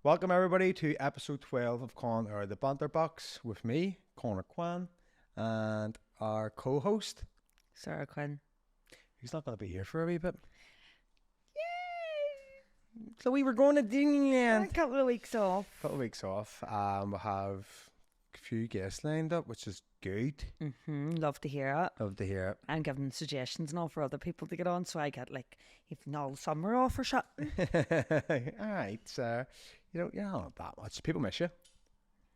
Welcome everybody to episode 12 of the Banter Box with me, Sarah Quinn, and our co-host, Sarah Quinn. He's not going to be here for a wee bit. Yay! So we were going to Disneyland. A couple of weeks off. We have a few guests lined up, which is good. Love to hear it. Love to hear it. I'm giving suggestions and all for other people to get on, so I get like even all summer off or something. Alright, so you're not that much. People miss you.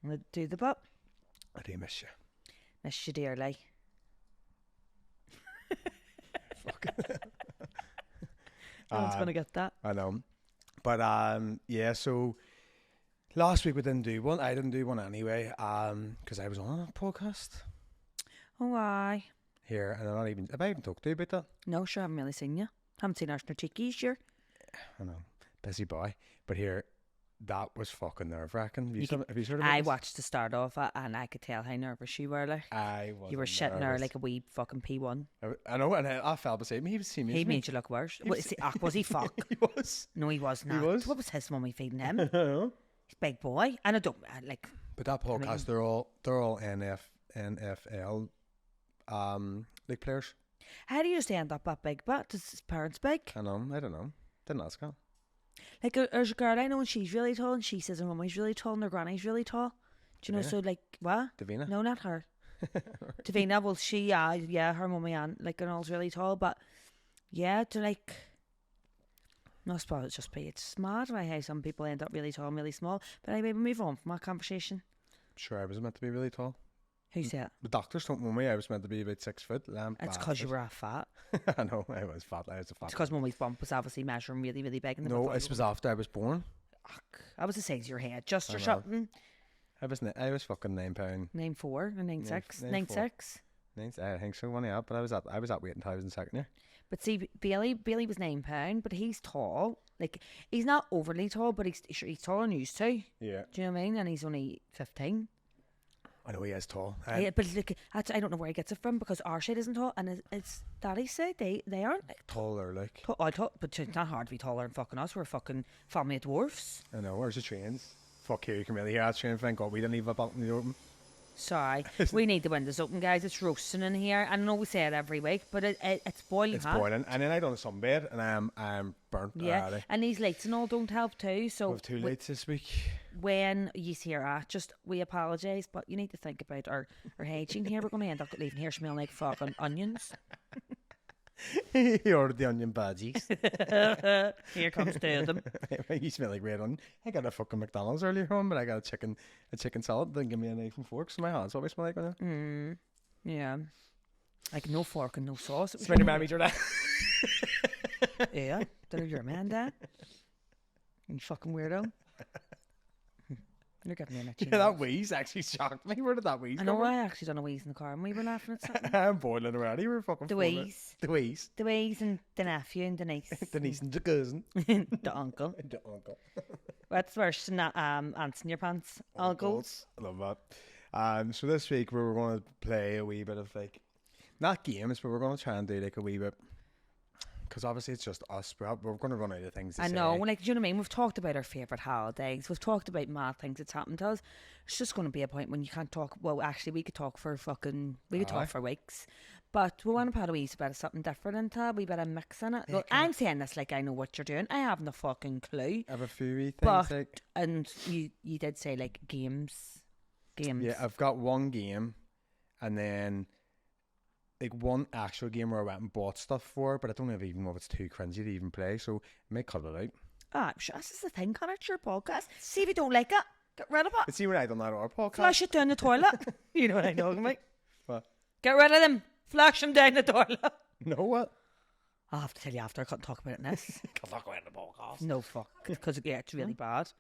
We'll do the butt. I do miss you. Miss you dearly. Fuck. No one's gonna get that. I know. But yeah, so last week we didn't do one. I didn't do one anyway, because I was on a podcast Oh, why? here, and have I even talked to you about that? No, sure, I haven't really seen you. Haven't seen Arsenal Cheekies, sure. I know, busy boy. But here, that was fucking nerve wracking. Have you heard of I this? watched the start of it and I could tell how nervous you were. Like you were sitting there like a wee fucking P1. I know, and I fell beside me. He was seeing me. He made you look worse. Was he fuck? He was. No, he was not. He was. What was his mummy feeding him? I know. He's a big boy, and I don't like. But that podcast, they're all NFL league players. How do you just end up that big? But does his parents big? I don't know. Didn't ask her. Like there's a girl I know, and she's really tall, and she says her mummy's really tall, and her granny's really tall. Do you know? Davina? So like what? Davina? No, not her. Davina. Well, she yeah, her mummy and like and all's really tall, but yeah, to like. No, I suppose it's mad how some people end up really tall and really small. But anyway, we move on from that conversation. Sure, I was meant to be really tall. Who said? The doctors told me I was meant to be about 6 foot. It's because you were fat. I know, I was fat. I was a fat. It's because mummy's bump was obviously measuring really, really big. No, it was after I was born. I was the size of your head, just or know. something. I was fucking £9. 9'4" or 9'6", 9'6". I think so. One up, but I was at weight until I was in second year. But see, Bailey was £9, but he's tall. Like he's not overly tall, but he's taller than used to. Yeah. Do you know what I mean? And he's only 15. I know he is tall. Yeah, but look, I don't know where he gets it from because our side isn't tall, and it's Daddy's side they aren't like, taller, like. But it's not hard to be taller than fucking us. We're a fucking family of dwarfs. I know. Where's the trains? Fuck here, you can really hear that train. Thank God we didn't leave a balcony open. Sorry, we need the windows open, guys. It's roasting in here. I know we say it every week, but it's boiling hot. It's boiling, and then I done a sunbed, and I'm burnt already. And these lights and all don't help too. So We have 2 lights this week. when you hear that, just we apologise, but you need to think about our hygiene here. We're going to end up leaving here smelling like fucking onions. He ordered the onion badgies. Here comes 2 of them. You smell like red onion. I got a fucking McDonald's earlier on, but I got a chicken salad. Didn't give me a knife and fork, so my hands always smell like onion. Yeah, like no fork and no sauce. Smell your mammy, Jordan. Yeah, don't know your man, Dad. You fucking weirdo. You're giving me an itchy Yeah, that nose. wheeze actually shocked me. Where did that wheeze I come know from? I actually done a wheeze in the car and we were laughing at something. I'm boiling already. We're fucking The boiling. wheeze. The wheeze. The wheeze and the nephew and the niece. The niece and the cousin. The uncle. The uncle. That's worse than ants in your pants. Uncles. I love that. So this week we were going to play a wee bit of like, not games, but we're going to try and do like a wee bit. Because obviously it's just us. We're going to run out of things to I say. know, like, do you know what I mean? We've talked about our favourite holidays. We've talked about mad things that's happened to us. It's just going to be a point when you can't talk. Well, actually, we could talk for talk for weeks. But we want to put a wee bit of something different into it, a wee bit of mix in it. Look, I'm saying this like I know what you're doing. I haven't a fucking clue. I have a few wee things. But, like, and you did say, like, games. yeah, I've got one game, and then like one actual game where I went and bought stuff for, but I don't even know if it's too cringy to even play, so I may cut it out. Ah, sure, this is the thing, Connor. It's your podcast. See if you don't like it, get rid of it. But see, when I done that on our podcast, Flush it down the toilet. You know what I'm talking about. What? Get rid of them. Flush them down the toilet. No, what? I'll have to tell you after. I can't talk about it in this. Can't talk about the podcast. No, fuck. Because it's really bad.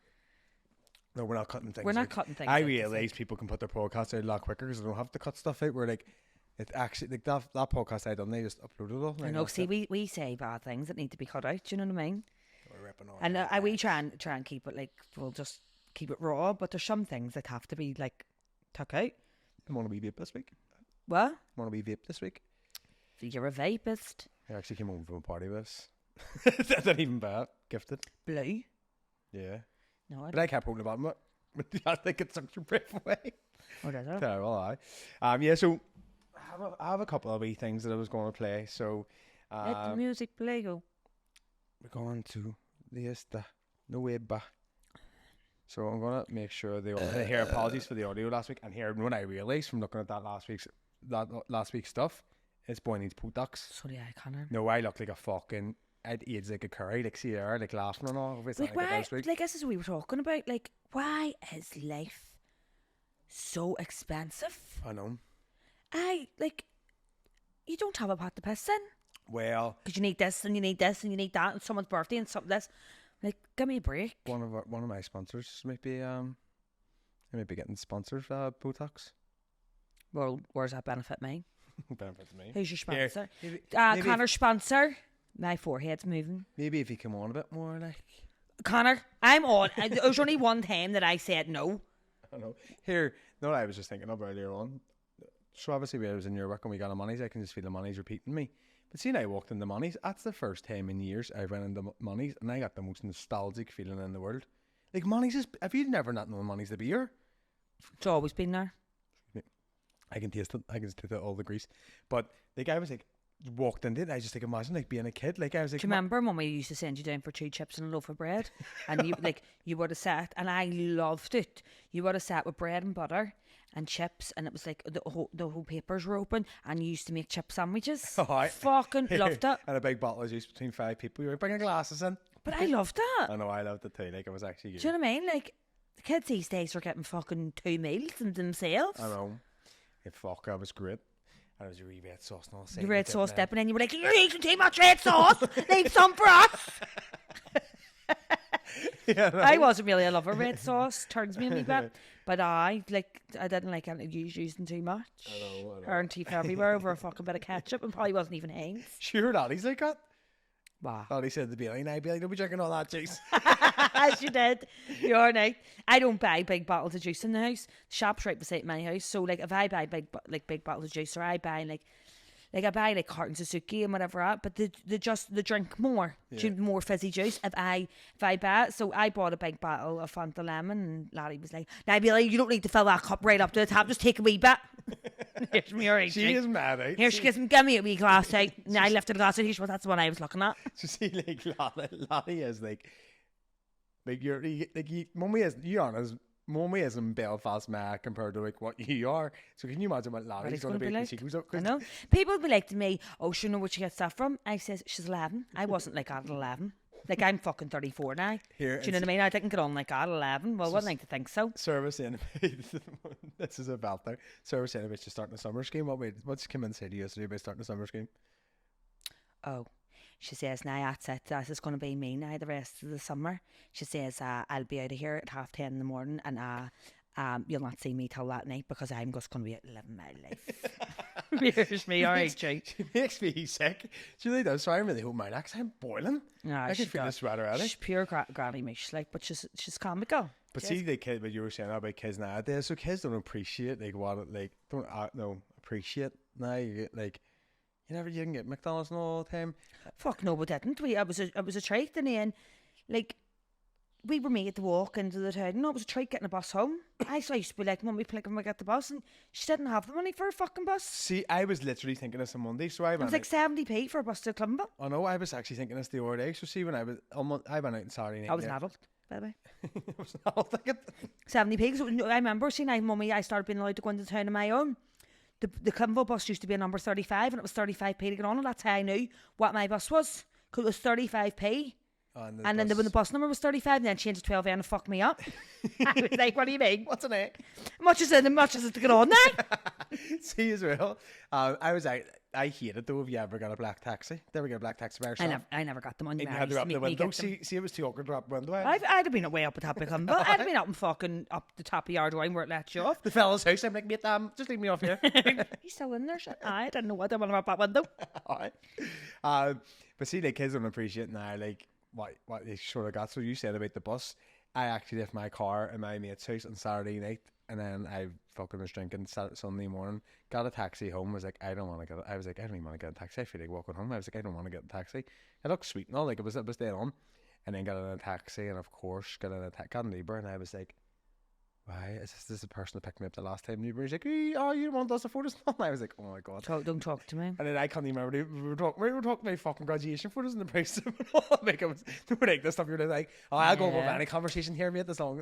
No, we're not cutting things. We're not out. cutting things I out, realise people can put their podcasts out a lot quicker because they don't have to cut stuff out. We're like, it actually like that podcast I done, they just uploaded it all. I know. See, we say bad things that need to be cut out. Do you know what I mean? We're ripping on. And we try and keep it like we'll just keep it raw. But there's some things that have to be like took out. I want to be vape this week. What? Want to be vape this week? You're a vapist. I actually came home from a party with us. That's not even bad. Gifted. Blue. Yeah. No, I But don't. I kept holding the bottom of it. I think it sucked your breath away. Or does it? I think it sucked your breath away. Or does it? Terrible, aye. Yeah, so I have a couple of wee things that I was going to play. So Let the music play, go. we're going to the esta. No way back. So I'm going to make sure they hear apologies for the audio last week. And here, when I realised from looking at that last week's stuff, it's boy needs Botox. Sorry, I can't. No, I look like a fucking... I'd age like a curry, like Sierra, like laughing and all. It's Like, not why? last week. Like, this is what we were talking about. Like, why is life so expensive? I know. You don't have a pot to piss in. Well, Because you need this and you need this and you need that and someone's birthday and something this. Like, give me a break. one of my sponsors might be getting sponsored Botox. Well, where's that benefit me? Benefit to me. Who's your Here, sponsor? maybe Connor's sponsor. My forehead's moving. Maybe if you come on a bit more, like... Connor, I'm on. There's only one time that I said no. I don't know. Here, no, I was just thinking of earlier on. So obviously when I was in your work and we got the monies, I can just feel the monies repeating me. But see, when I walked in the monies, that's the first time in years I went into monies and I got the most nostalgic feeling in the world. Like, monies is... Have you never not known monies the beer? It's always been there. I can taste it. I can taste all the grease. But like, I was like, walked into it. I just like imagine like being a kid. Like I was like, Do you remember when we used to send you down for 2 chips and a loaf of bread, and you would have sat, and I loved it. You would have sat with bread and butter and chips, and it was like the whole papers were open, and you used to make chip sandwiches. Oh, I Fucking loved it. And a big bottle of juice between 5 people. You were bringing glasses in. But I loved that. I know, I loved it too. Like, it was actually good. Do you know what I mean? Like, the kids these days are getting fucking 2 meals themselves. I know. Yeah, fuck, that was great. And it was your wee red sauce and all. The red sauce dip, and then you were like, you're eating too much red sauce. Leave some for us. Yeah, no. I wasn't really a lover of red sauce. Turns me a wee bit. But I didn't like any using too much. I know. Her and teeth everywhere over a fucking bit of ketchup, and probably wasn't even Heinz. Sure, Daddy's like that. Wow. Daddy said to Bailey, and I'd be like, don't be drinking all that juice. As you did. You're right. I don't buy big bottles of juice in the house. The shop's right beside my house. So like if I buy big bottles of juice, or I buy I buy cartons of Suki and whatever that, but the drink more, more fizzy juice if I buy it. So I bought a big bottle of Fanta Lemon, and Larry was like, "Now, Billy, you don't need to fill that cup right up to the top. Just take a wee bit." Here's me, alright. She is mad, eh? Here she gives me, give me a wee glass out. And I lifted a glass out. Here's what, that's the one I was looking at. So see, like, Lottie is like you're like Mummy is Mummy is in Belfast, Mac, compared to like what you are. So can you imagine what Lottie's going to be when she goes up? I know. People would be like to me, "Oh, she know where she gets that from." I says, "She's 11. I wasn't like that at 11. Like, I'm fucking 34 now. Here, do you know what I mean? I didn't get on like that at 11. Well, wouldn't like to think so. Service in this is a Banter. Service in about starting a summer scheme. What's come and say to you yesterday about starting a summer scheme? Oh, she says, now that's it. This is going to be me now the rest of the summer. She says, I'll be out of here at 10:30 in the morning, and you'll not see me till that night because I'm just going to be living my life. Here's me, alright, Jake. She makes me sick. She really does. So I really hope my neck. I'm boiling. No, I can feel the sweat already. She's pure granny mish, like, but she's comical. But see, the kid, what you were saying about kids nowadays, so kids don't appreciate don't appreciate now. You didn't get McDonald's all the time. Fuck no, we didn't. It was a treat, and then like we were made to walk into the town. No, it was a treat getting a bus home. I used to be like, "Mum, we get the bus," and she didn't have the money for a fucking bus. See, I was literally thinking this on Monday, so it was like 70p for a bus to Clumber. Oh no, I was actually thinking this the other day. So see, when I went out on Saturday night. I was an adult, by the way. I was an adult thinking 70p. So I remember seeing Mummy. I started being allowed to go into town on my own. The Cumbo bus used to be a number 35, and it was 35p to get on, and that's how I knew what my bus was, because it was 35p. And then when the bus number was 35, and then changed to 12 and fucked me up. I was like, what do you mean? What's in it? Much is it to get on now? See, as well, I hate it though if you ever got a black taxi. Did you ever get a black taxi by yourself? I never got them on. You had to go up the window. See, it was too awkward to go up the window. I'd have been way up the top of Cumbo. I'd have been up and fucking up the top of Yard Wine where it lets you off. The fella's house, I'm like, mate, just leave me off here. He's still in there, shit. I didn't know what I want about that window. Alright. But see, like, kids don't appreciate now, like, what they sort of got. So you said about the bus. I actually left my car in my mate's house on Saturday night, and then I fucking was drinking Sunday morning, got a taxi home, was like, I don't even want to get a taxi. I feel like walking home. I was like, I don't want to get a taxi. It looked sweet and all, like, it was dead on. and then got in a taxi, and of course got an Uber, and I was like, why is this the person that picked me up the last time? Uber? He's like, oh, you want us a photos? And I was like, oh my god. Don't talk to me. And then I can't even remember. We were talking about fucking graduation photos and the price of it all. Like, they were like, this stuff. You're like, oh, I'll go with any conversation here, mate. As long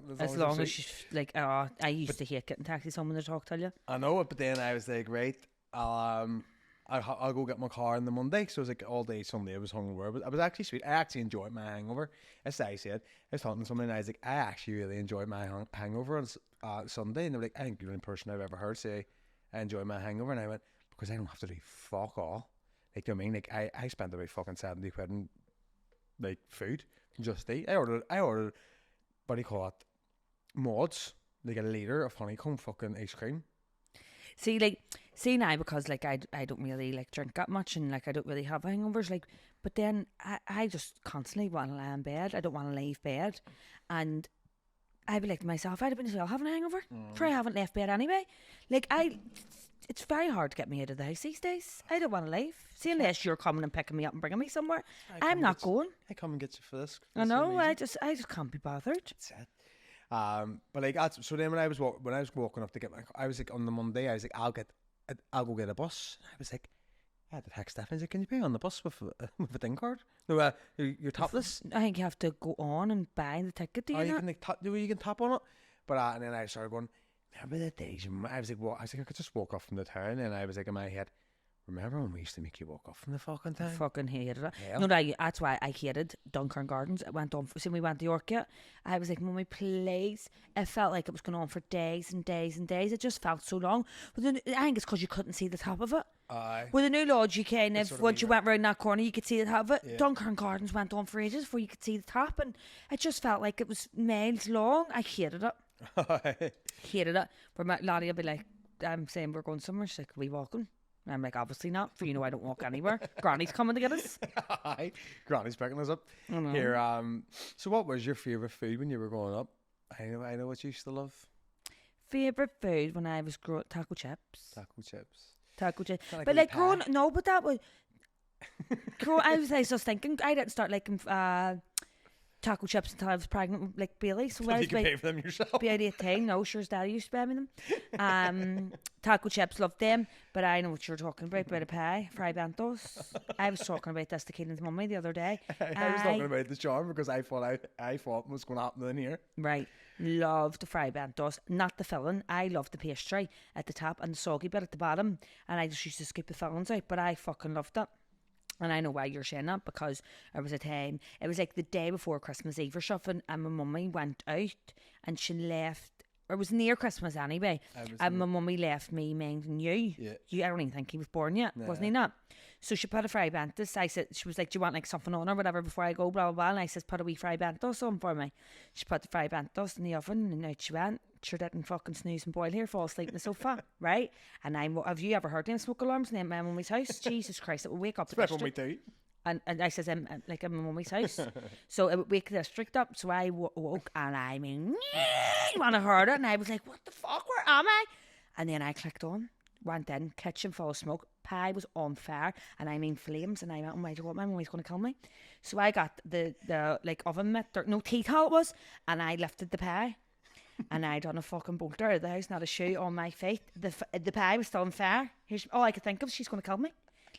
as she's like, I used to hate getting taxis home when they talk to you. I know it, but then I was like, right, I'll go get my car on the Monday. So it was like all day Sunday I was hungover. But I was actually sweet. I actually enjoyed my hangover. As I said, I was talking to someone and I was like, I actually really enjoyed my hangover on Sunday. And they were like, I think you're the only person I've ever heard say I enjoy my hangover. And I went, because I don't have to do fuck all. Like, you know what I mean? Like, I spent about fucking 70 quid on like food just eat. I ordered what do you call it? Mods. Like a litre of honeycomb fucking ice cream. See now, because like I don't really like drink that much, and like I don't really have hangovers, like, but then I just constantly want to lie in bed. I don't want to leave bed, and I'd be like to myself, I'd have been having a hangover. Sure, I haven't left bed anyway. Like, it's very hard to get me out of the house these days. I don't want to leave. See, unless you're coming and picking me up and bringing me somewhere, I'm not going. I come and get you for this. I know. I just can't be bothered. That's it. But like so then when I was walking up to get my car, I was like, on the Monday I was like, I'll go get a bus. I was like, I had to text Stephanie. I was like, can you pay on the bus with a thing card? No, you're topless. I think you have to go on and buy the ticket. Do you? You can like you can tap on it. But and then I started going, remember the days? I was like, I could just walk off from the town, and I was like in my head, remember when we used to make you walk off from the fucking town? I fucking hated it. Hell. No, that's why I hated Dunkirk Gardens. It went on, when we went to York, I was like, Mummy, please. It felt like it was going on for days and days and days. It just felt so long. But then, I think it's because you couldn't see the top of it. With the new lodge, you can, once you went round that corner, you could see the top of it. Yeah. Dunkirk Gardens went on for ages before you could see the top, and it just felt like it was miles long. I hated it. Hated it. But Lottie would be like, I'm saying we're going somewhere. She's like, are we walking? And I'm like, obviously not, for you know I don't walk anywhere. Granny's coming to get us. Aye, Granny's picking us up. Here, so what was your favourite food when you were growing up? I know what you used to love. Favourite food when I was taco chips. Taco chips. But like growing, no, but that was. I was just thinking, I didn't start liking taco chips until I was pregnant with like Bailey. So you can pay for them yourself. Be 18. No, sure, Daddy used to buy me them. Taco chips, loved them. But I know what you're talking about. Bread of pie, fried bentos. I was talking about this to Keelan's mummy the other day. I was talking about the charm because I thought what was going to happen in here. Right. Loved the fried bentos, not the filling. I loved the pastry at the top and the soggy bit at the bottom. And I just used to skip the fillings out. But I fucking loved it. And I know why you're saying that, because there was a time, it was like the day before Christmas Eve or something, and my mummy went out and she left, or it was near Christmas anyway, and my mummy left me minding you. I don't even think he was born yet, wasn't he not? So she put a fried bentos. I said, she was like, do you want like something on or whatever before I go, blah, blah, blah. And I said, put a wee fried bentos on for me. She put the fried bentos in the oven, and out she went. Sure didn't fucking snooze and boil here, fall asleep in the sofa, right? And have you ever heard them smoke alarms in my mummy's house? Jesus Christ, it would wake up the district. That's what we do. And I says, like in my mummy's house. So it would wake the district up. So I woke, and I mean, when I heard it, and I was like, what the fuck, where am I? And then I clicked on, went in, kitchen full of smoke, pie was on fire, and I mean flames, and I went, oh my god, my mummy's going to kill me. So I got the like oven mitt, or no, tea towel it was, and I lifted the pie. And I done a fucking bolter out of the house, not a shoe on my feet. The pie was still on fire. Here's all I could think of, she's going to kill me.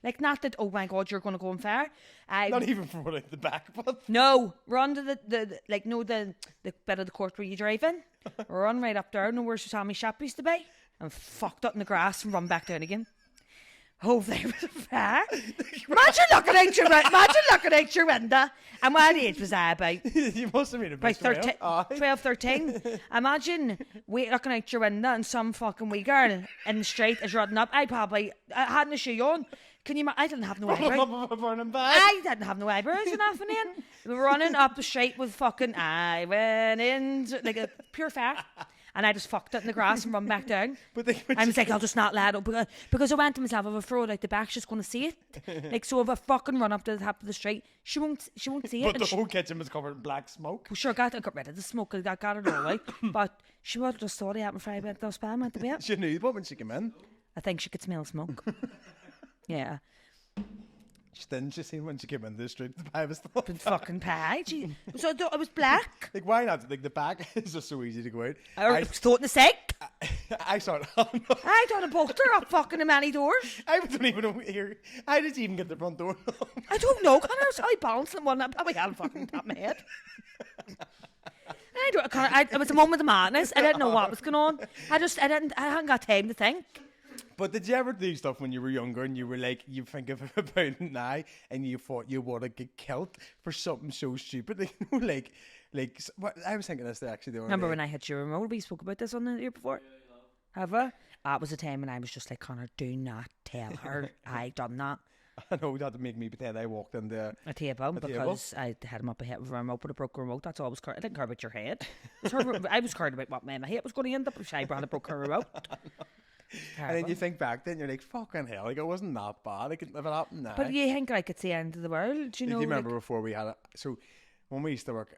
Like, not that, oh my god, you're going to go on fire. Not even from like the back, but... No, run to the bit of the court where you drive in. Run right up there, know where Sammy's shop used to be. And fucked up in the grass and run back down again. Oh, there was a fire. Imagine looking out your window. And what age was I about? You must have been about 12, 13. Imagine looking out your window and some fucking wee girl in the street is running up. I hadn't a shoe on. Can you? I didn't have no eyebrows. I didn't have no eyebrows and nothing in. We were running up the street with fucking. I went into like a pure fire. And I just fucked it in the grass and run back down. I was like, I'll just not let it. Because I went to myself, if I throw it out the back, she's going to see it. Like, so if I fucking run up to the top of the street, she won't see it. But the whole kitchen was covered in black smoke. Well, sure, I got rid of the smoke. I got it all out. But she would have just thought I hadn't fried about those spam went to bed. She knew what when she came in. I think she could smell smoke. Yeah. Didn't you see when she came into the street, the pie was still Been fucking pie. So it was black. like, why not? Like, the back is just so easy to go out. Or it was thought in the sink. I saw it. Oh, no. I done a poked her up fucking in many doors. I don't even know here. How did you even get the front door? I don't know. Connor was probably balancing one. I probably had a fucking top of my head. It was a moment of madness. I didn't know what was going on. I hadn't got time to think. But did you ever do stuff when you were younger and you were like, you think of about it now and you thought you would have get killed for something so stupid? Like, what, I was thinking this actually the other Remember day. when I hit your remote? We spoke about this on the year before. Have I? That was a time when I was just like, Connor, do not tell her I done that. I know, you had to make me pretend I walked into A table because I had him up ahead of a remote, but a broke remote. That's all I was I didn't care about your head. I was cared about what my head was going to end up if I brought a broke remote. And then you think back then, you're like, fucking hell, like, it wasn't that bad. Like, if it happened now. But you think like it's the end of the world, you know? Do you remember like, before we had it? So when we used to work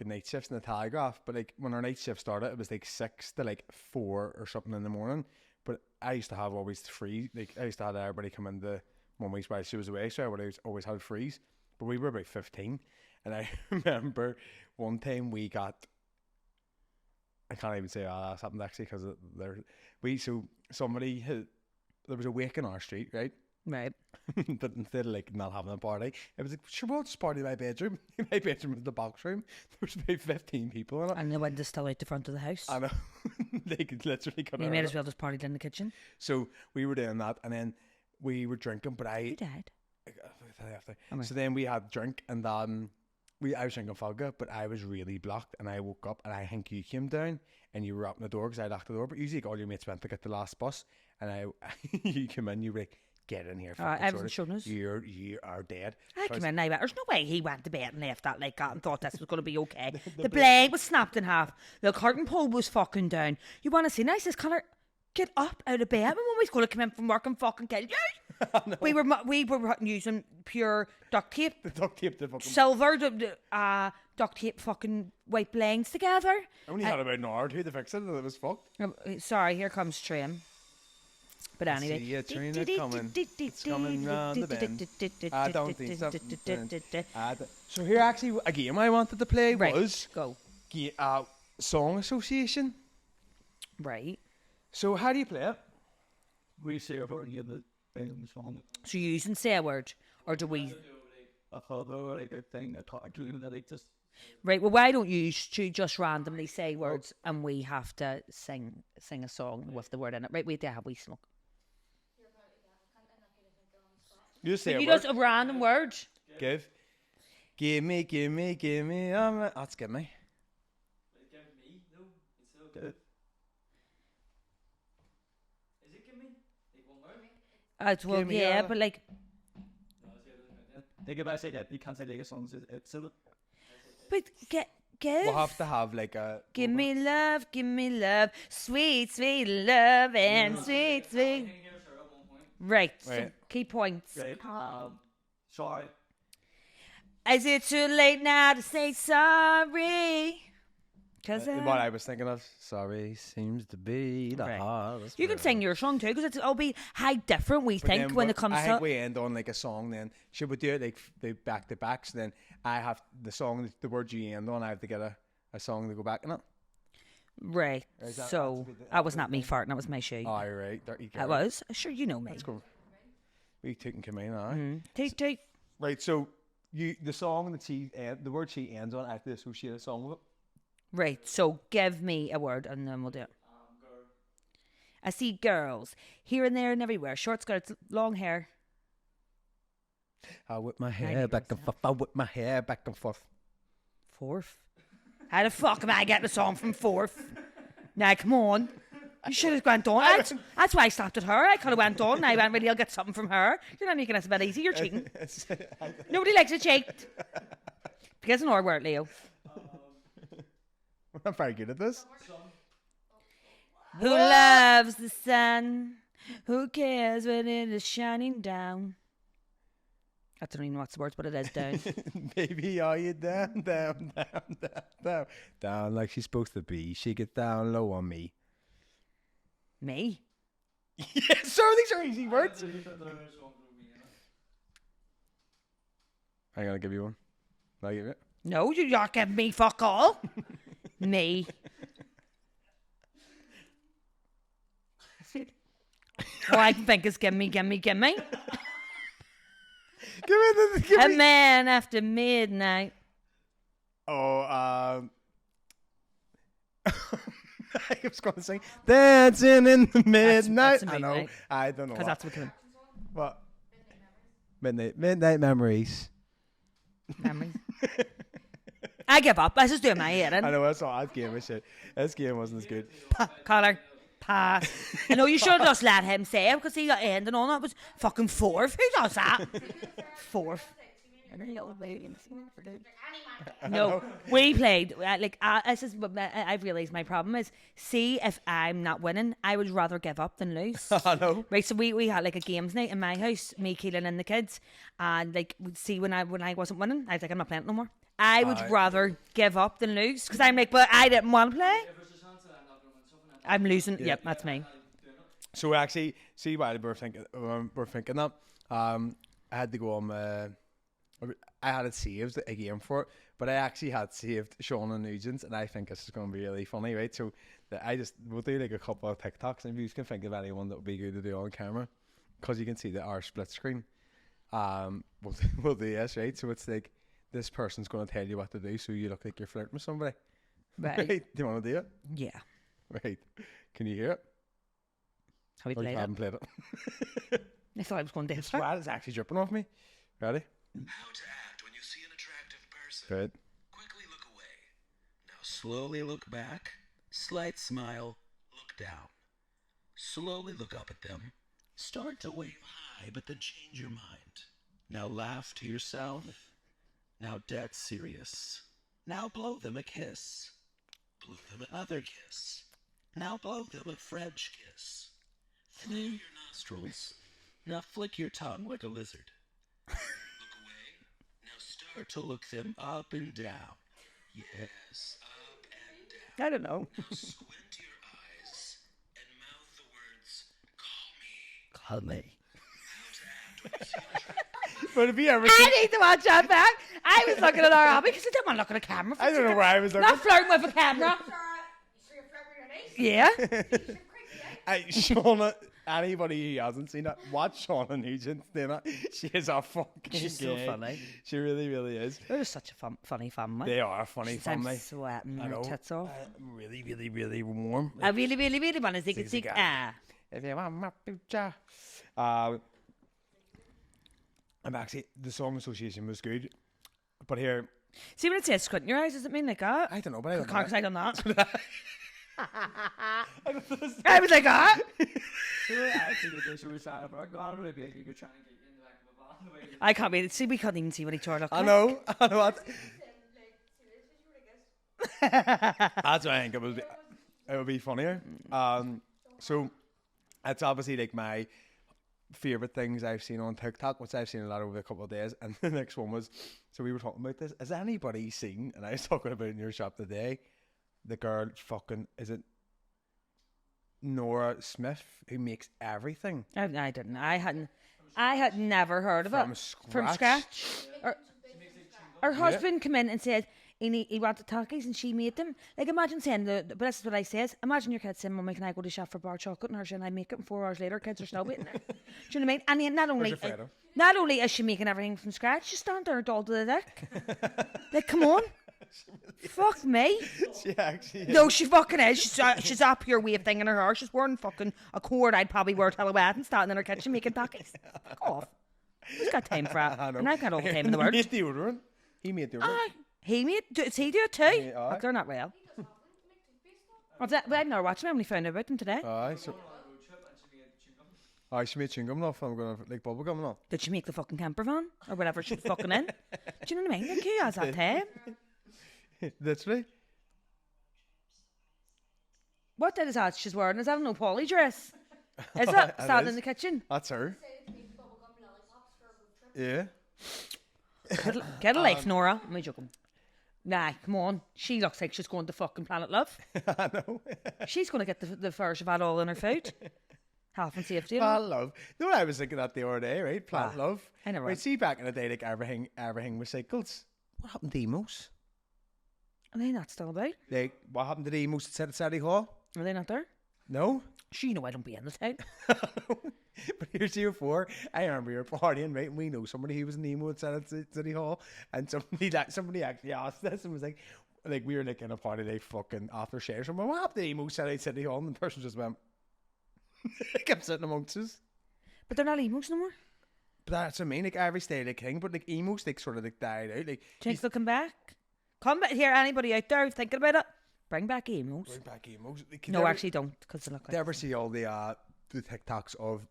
at night shifts in the Telegraph, but like when our night shift started, it was like 6 to like 4 or something in the morning. But I used to have always free. Like, I used to have everybody come in the 1 week while she was away, so I always had freeze. But we were about 15, and I remember one time we got. I can't even say that's happened actually because there was a wake in our street, right? right. But instead of like not having a party, it was like, sure, we'll just party in my bedroom. My bedroom was the box room. There was about 15 people in it. And the window's still out the front of the house. I know. They could literally come You out. may as well just partied in the kitchen. So we were doing that, and then we were drinking, but Who died? Okay. So then we had drink, and I was drinking vodka, but I was really blocked, and I woke up, and I think you came down, and you were up in the door because I locked the door. But usually, all your mates went to get the last bus, and you came in, you were like, "Get in here, everyone's shown us. You are dead." I So came in now. There's no way he went to bed and left that like that and thought this was going to be okay. The blade was snapped in half. The curtain pole was fucking down. You want to see? And I says, Connor, get up out of bed. My mum was going to come in from work and fucking kill you. We were using pure duct tape. The duct tape, the fucking. Silver duct tape fucking white blinds together. I only had about an hour or two to fix it, and it was fucked. Sorry, here comes train. But anyway. See a train coming. It's coming round the bend. I don't think so. So here, actually, a game I wanted to play was go. Song Association. Right. So how do you play it? We say about the song. So you using say a word, or do we? I thought they were like a thing I talked to that I just. Right. Well, why don't you just randomly say words and we have to sing a song with the word in it? Right. Wait, there have we smoke. You say You a word. just a random word. Give me. That's give me. Give me? No, it's so good. Is it give me? Like one word? Well, Give me yeah, a- but like, Think about say that you can't say like a song. It's silly. but give. We'll have to have like a. Give me love, sweet, sweet love, and sweet, sweet. Right. So Right. key points. Right. Sorry. Is it too late now to say sorry? Cause What I was thinking of. Sorry, seems to be the Right. hardest. you can word. sing your song too, because it'll be how different we But think then when what- it comes I to. think we end on like a song. Then should we do it like the back to back? So then I have the song, the words you end on. I have to get a song to go back in it. Right. Is that- So that's a bit- that was not me farting. That was my shoe. All right, there you go. That was. Sure, you know me. Let's go. We took come in, all Toot toot. right. So the song that the word she ends on, I have to associate a song with it. Right. So give me a word and then we'll do it. I see girls here and there and everywhere. Short skirts, long hair. I whip my I hair do back and forth. I whip my hair back and forth. Fourth. How the fuck am I getting a song from fourth? Now, come on. You should have went on. That's why I slapped at her. I could have went on. I went, really, I'll get something from her. You're not making this a bit easy. You're cheating. Nobody likes to cheat. Because an R word, Leo. I'm not very good at this. Who loves the sun? Who cares when it is shining down? I don't even know what's the words, but it is down. Baby, are you down, down, down, down, down, down like she's supposed to be? She get down low on me. Me? Yes, sir. These are easy words. I'm gonna give you one. I'll give you it. No, you're not giving me fuck all. Me. All I can think is gimme. Give me A man after midnight. Oh, I was going to sing Dancing in the Midnight. That's I know. midnight. I don't know. Because that's what came. What? Midnight Memories. Memories. I give up. I just do my head in. I know, that's all. That game was shit. This game wasn't as good. Connor, pass. I know you should have just let him say it because he got ending on it. It was fucking fourth. Who does that? Fourth. No, we played this is what I've realised my problem is. See, if I'm not winning, I would rather give up than lose. I know. Right, so we had like a games night in my house, me, Keelan, and the kids, and like we'd see when I wasn't winning, I was like, I'm not playing it no more. I would rather give up than lose because I'm like, but I didn't want to play. I'm losing. Yeah. Yep, that's me. So actually, see why we're thinking that. I had to go on. I had it saved a game for it, but I actually had saved Sean and Nugent's, and I think this is going to be really funny, right? So we'll do like a couple of TikToks, and if you can think of anyone that would be good to do on camera, because you can see our split screen. We'll do this, right? So it's like this person's going to tell you what to do, so you look like you're flirting with somebody. Right. Do you want to do it? Yeah. Right. Can you hear it? How we Or you played haven't it. played it? I thought I was going to The dance. sweat is actually dripping off me. Ready? How to act when you see an attractive person. Good. Quickly look away. Now slowly look back. Slight smile. Look down. Slowly look up at them. Start to wave high, but then change your mind. Now laugh to yourself. Now dead serious. Now blow them a kiss. Blow them another kiss. Now blow them a French kiss. Through your nostrils. Now flick your tongue like a lizard. Look away. Now start to look them up and down. Yes, up and down. I don't know. Now squint your eyes and mouth the words, call me. Call me. How to act when you see an attractive But have you ever I seen... need to watch that back. I was looking at our hobby because I didn't want to look at a camera. I don't know where I was looking. Not flirting with a camera. Yeah. Shauna, anybody who hasn't seen it, watch Shauna Nugent doing it. She is a fucking She's so gay. funny. She really, really is. They're just such a funny family. They are a funny family. I'm sweating I my know. tits off. Really, really, really warm. I really, really, really want to Sexy see guy. If you want my picture. I'm actually, the song association was good. But here, See when it says squint in your eyes, does it mean like that? I don't know, but I don't Because know. I done that. I was like, ah. I can't wait. See, we can't even see what each other look I like. know. That's why I think it would be funnier. So it's obviously like my favorite things I've seen on TikTok, which I've seen a lot over a couple of days. And the next one was, so we were talking about this. Has anybody seen? And I was talking about it in your shop today. The girl fucking, is it Nora Smith, who makes everything I didn't. I had never heard of from it. scratch? From scratch. Her husband came in and said he wanted Takis and she made them. Like imagine saying but this is what I says. Imagine your kid saying, "Mummy, can I go to the shop for bar chocolate?" And her saying, "I make it." And 4 hours later, kids are still waiting there. Do you know what I mean? And then not only is she making everything from scratch, she's standing there doll to the dick. Like, come on. Fuck me. She actually No, she fucking is. She's up here wave thing in her hair. She's wearing fucking a cord I'd probably wear till a wedding, standing in her kitchen making Takis. Fuck off. Who's got time for that? I know. And I've got all the time in the world. He made deodorant. He made deodorant. Does he do it too? aye. Look, they're not real. I've never watched them. I only found out about them today. Aye, so... Aye, she made chewing gum off. I'm going to like bubble gum off. Did she make the fucking camper van? Or whatever she's fucking in? Do you know what I mean? Like, who has that time? That's right. What is that she's wearing? Is that an O'Polly dress? Is it? It Standing in is. the kitchen? That's her. Yeah. Get a life, Nora. Am I joking? Nah, come on. She looks like she's going to fucking Planet Love. I know. She's going to get the fur she've had all in her food. Health and safety. Plant love. You know what I was thinking that the other day, right? Plant What? love. I never. Right, see back in the day, like everything was cycles. What happened to emos? Are they not still about? Like, what happened to the emos that said at Saturday Hall? Are they not there? No? She know I don't be in the town. But here's year 4. I remember you're partying, right? And we know somebody who was an emo at City Hall, and somebody actually asked us and was like we were like in a party, like fucking after shares. And what happened to emo at City Hall? And the person just went, kept sitting amongst us. But they're not emos no more. But that's what I mean. Like every stay like king, but like emos like sort of like died out. Like Do you think they'll come back? Come back here, anybody out there thinking about it? Bring back emos. bring back emos. Like, No, actually don't, because they look do you like. ever see all the TikToks of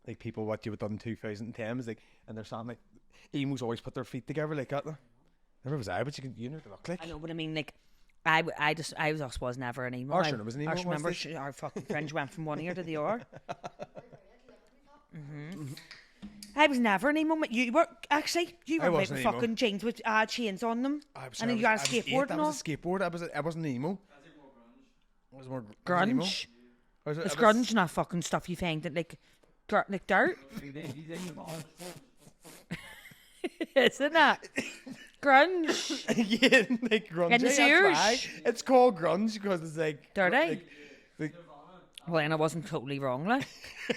like people what you would done in 2010 is like, and they're saying like emos always put their feet together like that. Never was I, but you know what they look like. I know, but I mean, like, I was never an emo. Arsene was an emo, I remember wasn't our fucking fringe went from one ear to the other. I was never an emo. You were actually. You I were wasn't with emo. fucking jeans with chains on them, and then you got a skateboard That and all. was a skateboard. I wasn't an emo. I was more I was emo. Grunge. I was- It's I was- grunge, not fucking stuff you find that like dirt, isn't it? Grunge. Yeah, like grunge. In the that's sewers. why. It's called grunge because it's like Dirty. like Well, and I wasn't totally wrong, like.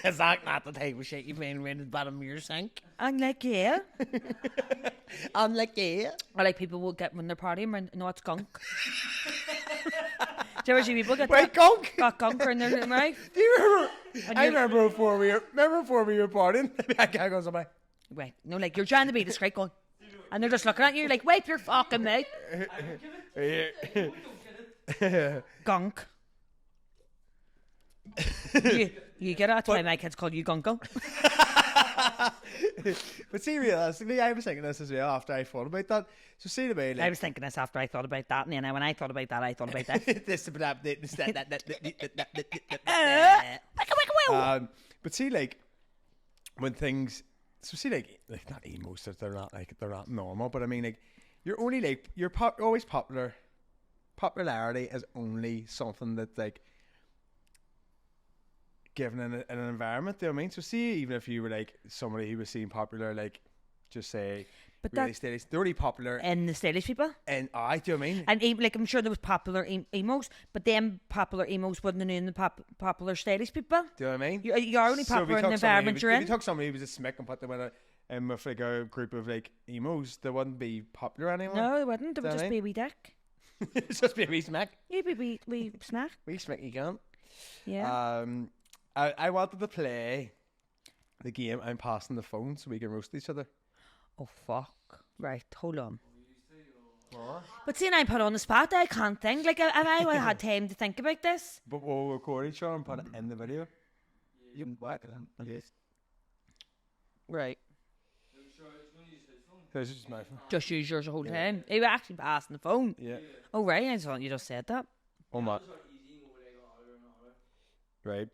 is that not the type of shit you find around the bottom of your sink? I'm like, yeah. I'm like, yeah. Or like people will get when they're partying, and no, it's gunk. Do you ever see people get Wait, that? gunk. Got gunk in their mouth? Do you remember? And I you're- remember before we were partying. That guy goes on my. Wait, no, like you're trying to be discreet, going, and they're just looking at you like, wipe your fucking mouth. Gunk. you get it? That's why my kids call you gunko. But see, realistically, I was thinking this as well after I thought about that. So see the way, I like, was thinking this after I thought about that, and then when I thought about that, I thought about this. But see, like, when things, so see, like not emos, they're not normal, but I mean, like, you're only like always popular. Popularity is only something that's like given in an environment. Do you know what I mean? So see, even if you were like somebody who was seen popular, like just say, But really that's stylish, they're already popular, in the stylish people. and do you know what I mean? And like I'm sure there was popular emos, but them popular emos wouldn't have known the popular stylish people. Do you know what I mean? You're only So if popular you in the took somebody environment who- you're If in. you took somebody who was a smick and put them in with like a group of like emos, they wouldn't be popular anymore. No, they wouldn't. They would Do you know just what I be a wee dick. It's just be a wee smack. You'd be wee snack. Wee smack you can't. Yeah. I wanted to play the game I'm passing the phone so we can roast each other. Oh fuck. Right, hold on. But seeing I put on the spot, I can't think. Like, have I had time to think about this? But we'll record each other and put it in the video. You can whack it on. Yes. Right. This is my phone. Just use yours the whole time. You were actually passing the phone. Yeah. Oh, right. I thought you just said that. Oh my. Right.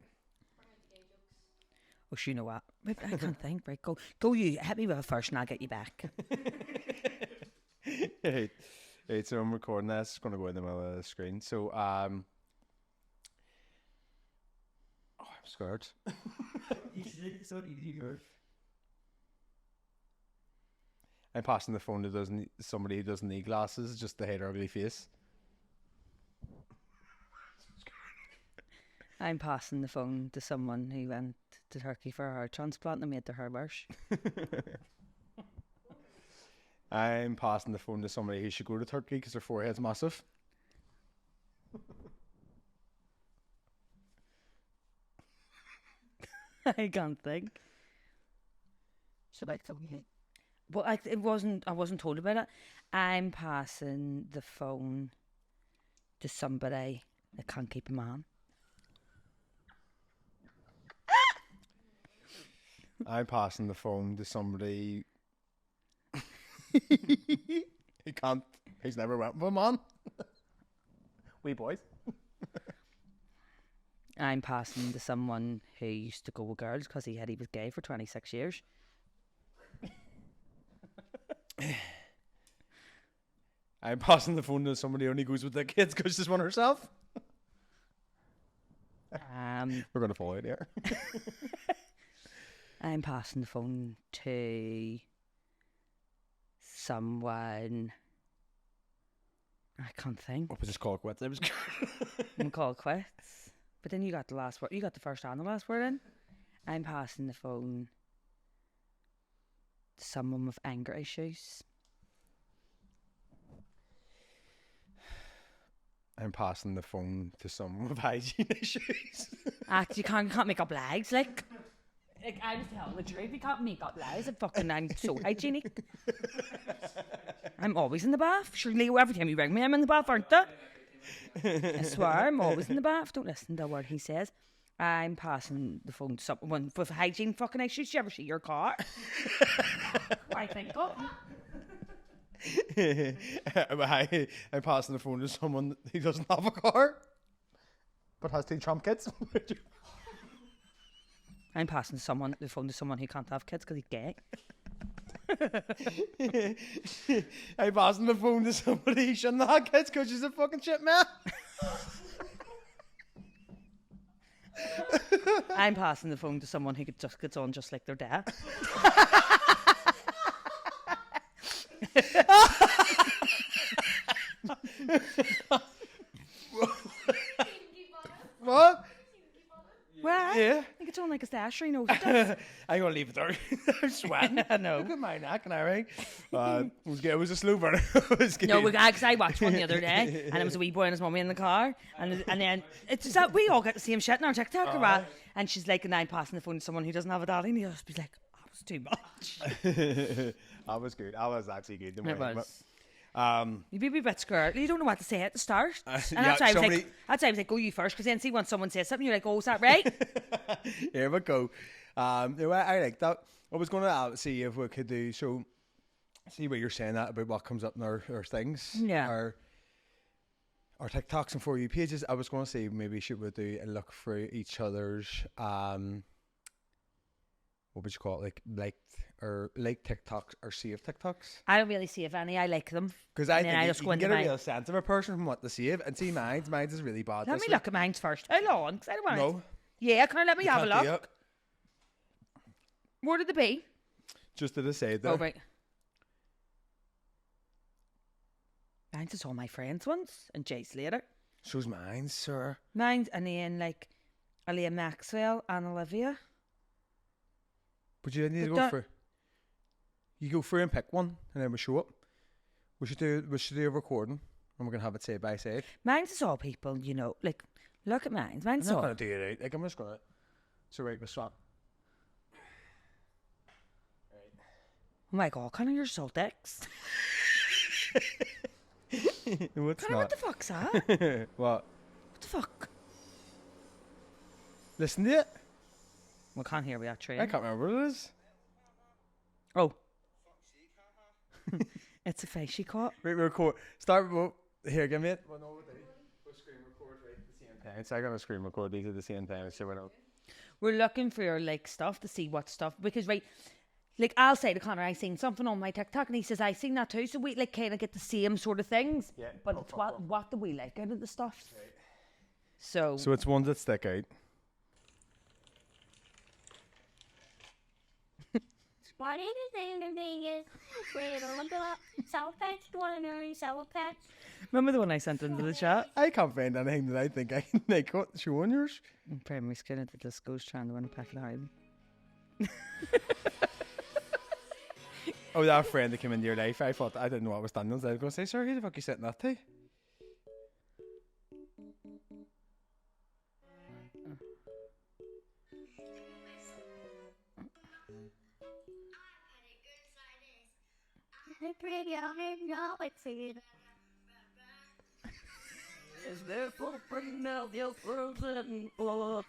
Oh, you know what? Wait, I can't think. Right, go you. Hit me with it first and I'll get you back. Right. Right, so I'm recording this. It's going to go in the middle of the screen. So, oh, I'm scared. It's so easy. I'm passing the phone to somebody who doesn't need glasses just to hide her ugly face. I'm passing the phone to someone who went to Turkey for a hair transplant and made their hair worse. I'm passing the phone to somebody who should go to Turkey because their forehead's massive. I can't think. Should I tell you? Well, I wasn't told about it. I'm passing the phone to somebody that can't keep a man. I'm passing the phone to somebody who can't, who's never went with a man. We boys. I'm passing to someone who used to go with girls because he was gay for 26 years. I'm passing the phone to somebody who only goes with their kids because she's one herself. We're gonna fall out here. I'm passing the phone to someone. I can't think. What was this called? Quits. It was. I'm called quits. But then you got the last word. You got the first and the last word in. I'm passing the phone to someone with anger issues. I'm passing the phone to someone with hygiene issues. Actually, you can't make up lies. Like I was telling the truth. You can't make up lies. I'm so hygienic. I'm always in the bath. Surely every time you ring me, I'm in the bath, aren't I? I swear, I'm always in the bath. Don't listen to a word he says. I'm passing the phone to someone with hygiene fucking issues. Did you ever see your car? I think of. I'm passing the phone to someone who doesn't have a car, but has 2 Trump kids. I'm passing the phone to someone who can't have kids because he's gay. I'm passing the phone to somebody who shouldn't have kids because she's a fucking shit man. I'm passing the phone to someone who just gets on just like their dad. What? Well, Yeah. he gets on like a stash, you know. I'm gonna leave it there. I'm sweating. I know. Look at my neck and everything. It was a slow burner. No, because I watched one the other day, and it was a wee boy and his mummy in the car, and then it's just that we all get the same shit in our TikTok, right? And she's like, and I'm passing the phone to someone who doesn't have a daddy, and he'll just be like, oh, it was too much. That was good. That was actually good. It was. You'd be a bit scared. You don't know what to say at the start, and that's why I was like, go you first, because then see when someone says something, you're like, oh, is that right? Here we go. I like that. I was going to see if we could do so. See what you're saying that about what comes up in our things. Yeah. Our TikToks and For You pages. I was going to say maybe should we do a look through each other's what would you call it, like TikToks or save TikToks? I don't really save any. I like them. Because I then think I just you go can into get a mine. real sense of a person from what to save. And see mine's is really bad. Let me look at mine first. Hold on, because I don't want to. No. Yeah, can I let me You have a can't do look? it. Where did they be? Just to the side there. Oh, right. Mine's just all my friends' ones and Jay's later. Shows mine, sir. Mine's and then like Aaliyah Maxwell and Olivia. But you need to But go that- for. You go through and pick one, and then we show up. We should do a recording, and we're gonna have it side by side. Mine's is all people, you know. Like, look at mine. I'm Mine's not all. gonna do it out. Like I'm just gonna. So right, we'll swap. Oh my god, Connor, you're so dicks. No, it's Connor, not. what the fuck's that? What? What the fuck? Listen to it. We can't hear we that train. I can't remember what it is. Oh. It's a face she caught. Right, we record. Start. Well, here, give me it. Well, no, we'll do. We'll screen record right at the same time. So I'm gonna screen record these at the same time. So we don't. We're looking for your like stuff to see what stuff because right, like I'll say to Connor, I seen something on my TikTok and he says I seen that too. So we like kind of get the same sort of things. Yeah. But it's what do we like out of the stuff? Right. So So it's ones that stick out. What is the thing is, wait, look at Sour Patch. Do you want to know Sour Patch? remember the one I sent into the chat? I can't find anything that I think I can make. What? Show on yours. Primary skin at the disco's trying to win a packet of hiding. Oh, that friend that came into your life. I thought I didn't know what was done. I was going to say, sir, who the fuck you sent that to? Pretty on it's it. Is there for bringing out your frozen blood?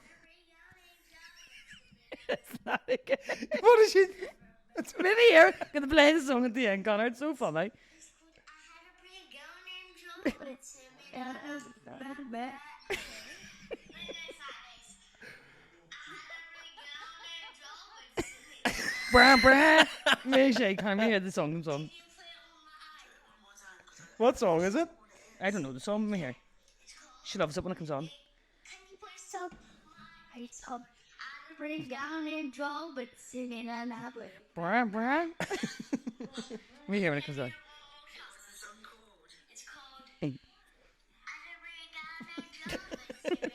It's not again. What is she? It's maybe here. Gonna play the song at the end, Connor. It's so funny. Brah. Me shake. Can we hear the song? What song is it? I don't know the song. Let me hear. She loves it when it comes on. It's called Bring Down in Joe, but singing on that way. Brah, brah. We hear when it comes on. It's called Hey. Bring Down in Joe, but singing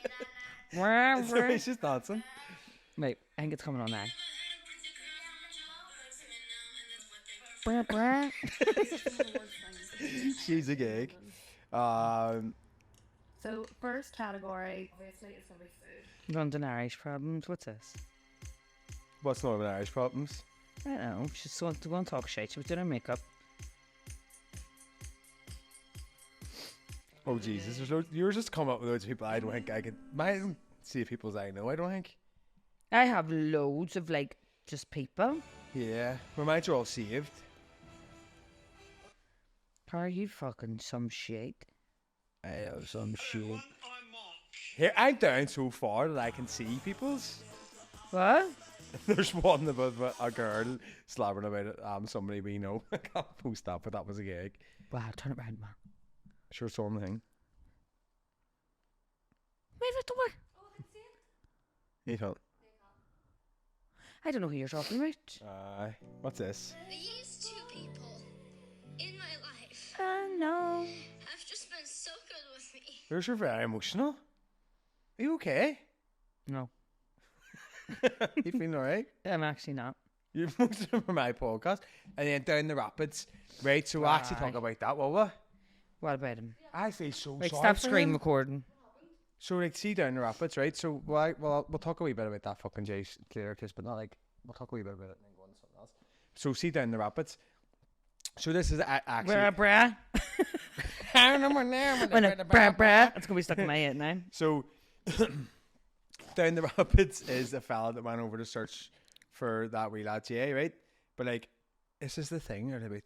on that Brah, So brah. he's just dancing. Wait, I think it's coming on now. Brah, brah. She's a gig. So first category, obviously, it's gonna be food. London Irish problems. What's this? What's Northern Irish problems? I don't know. She's going to go and talk shit. She was doing her makeup. Oh Jesus! There's loads, you're just coming up with loads of people I don't think I could. I don't see people's I know. I don't think. I have loads of like just people. Yeah, well, mine's are all saved. Are you fucking some shit? I have some shit. Here, I'm down so far that I can see people's. What? There's one about a girl slabbering about it. Somebody we know. I can't post that, but that was a gig. Wow, turn it around, man. Sure, saw the thing. Move it door. You don't. I don't know who you're talking about. What's this? These two people in my life No. have just been so good with me. You're very emotional. Are you okay? No. You feeling alright? I'm actually not. You're emotional for my podcast. And then down the rapids. Right, so we'll actually talk about that, will we? What about him? I feel so Right, sorry stop for screen him. recording. So, like, see down the rapids, right? So, we'll talk a wee bit about that fucking Jay Clear kiss, but not like, we'll talk a wee bit about it and then go on to something else. So, see down the rapids. So, this is actually. Where brah? When a brah brah. It's gonna be stuck in my head now. So, down the rapids is a fella that went over to search for that wee lad Jay, right? But like, this is the thing that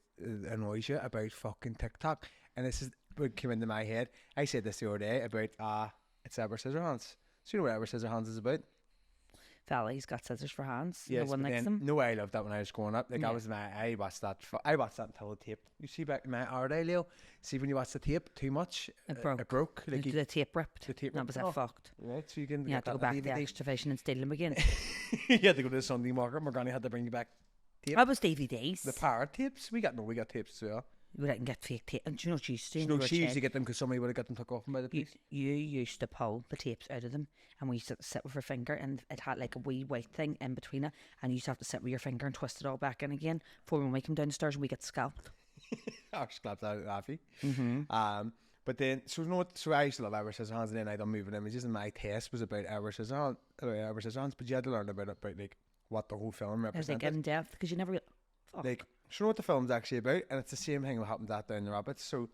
annoys you about fucking TikTok, and this is what came into my head. I said this the other day about it's Edward Scissorhands. So you know what Edward Scissorhands is about? Fella, he's got scissors for hands. Yes, The one but next to then, him. no, I loved that when I was growing up. Like, Yeah. I watched that until the tape. You see back in my our day, Leo. See when you watch the tape too much, It broke. It broke. Like The tape ripped. the tape That ripped was it it off. fucked. right, so you can You had get to go that on back to the DVD. excavation and steal them again. You had to go to the Sunday market. My granny had to bring you back tape. That was DVDs. The pirate tapes. We got tapes as well. We didn't get fake tape. And do you know what she used to do? You when know, we were she used kids? to get them because somebody would have got them took off them by the You, piece. you used to pull the tapes out of them, and we used to sit with her finger, and it had like a wee white thing in between it, and you used to have to sit with your finger and twist it all back in again. For when we come downstairs, we get scalped. I just clapped out at Laffy. But then, so you know what? So I used to love Edward Scissorhands, and then I done moving images, and my test was about Edward Scissorhands, but you had to learn about like what the whole film I was like represented. in depth because you never. Fuck. Like, so you know what the film's actually about, and it's the same thing that happened that down the rapids. So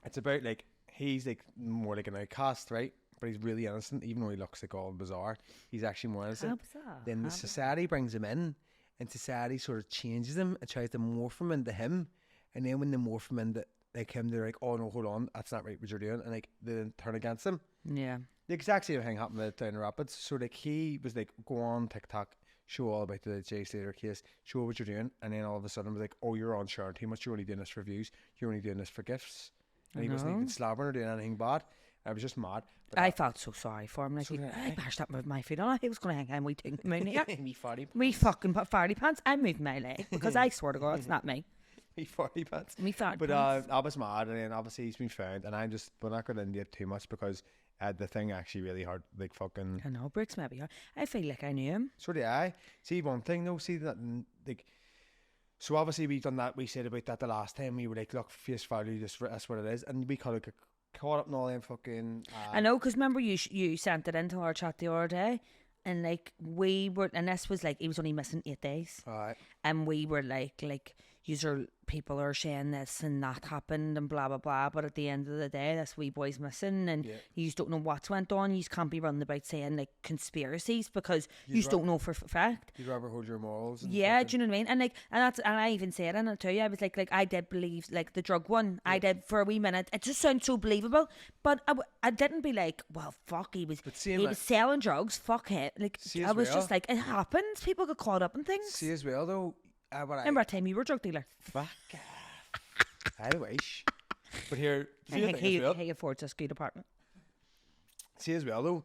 it's about like he's like more like an outcast, right? But he's really innocent, even though he looks like all bizarre. He's actually more innocent. How bizarre. Then the How society brings him in, and society sort of changes him and tries to morph him into him. And then when they morph him into like him, they're like, "Oh no, hold on, that's not right what you're doing," and like they then turn against him. Yeah. The exact same thing happened with down the rapids. So like he was like, "Go on TikTok, show all about the Jay Slater case, show what you're doing," and then all of a sudden was like, "Oh, you're on sharing too much. You're only doing this for views. You're only doing this for gifts." And he wasn't even know. slabbering or doing anything bad. I was just mad. But I felt so sorry for him. Like, So did I bashed up with my feet on. He was going to hang out and we took him in here. me 40, Me fucking put farty pants. I'm moving my leg because I swear to God, it's not me. me 40 pants. Me farty But pants. I was mad, and then obviously he's been found, and I'm just we're not going into it too much because the thing actually really hard, like fucking. I know, it breaks my heart. I feel like I knew him. So did I. See one thing though, see that like. So obviously we done that. We said about that the last time. We were like, look, face value, that's what it is, and we caught up in all them fucking. I know, because remember you sent it into our chat the other day, and like we were, and this was like he was only missing 8 days, Alright. and we were like people are saying this and that happened and blah blah blah, but at the end of the day, this wee boy's missing, and Yeah. you don't know what's went on. You can't be running about saying like conspiracies because You'd you ra- don't know for fact. You'd rather hold your morals. And Yeah, fucking- do you know what I mean? And like, and I even said in it too. I was like I did believe like the drug one. I did for a wee minute. It just sounds so believable, but I didn't be like, well, fuck, he was But seeing he like- was selling drugs. Fuck it. Like See I as was well. just like, it happens. People get caught up in things. See as well though. What I Remember that time you were a drug dealer? fuck. I wish. But here, I see the think thing as well. he affords a good apartment. See as well though.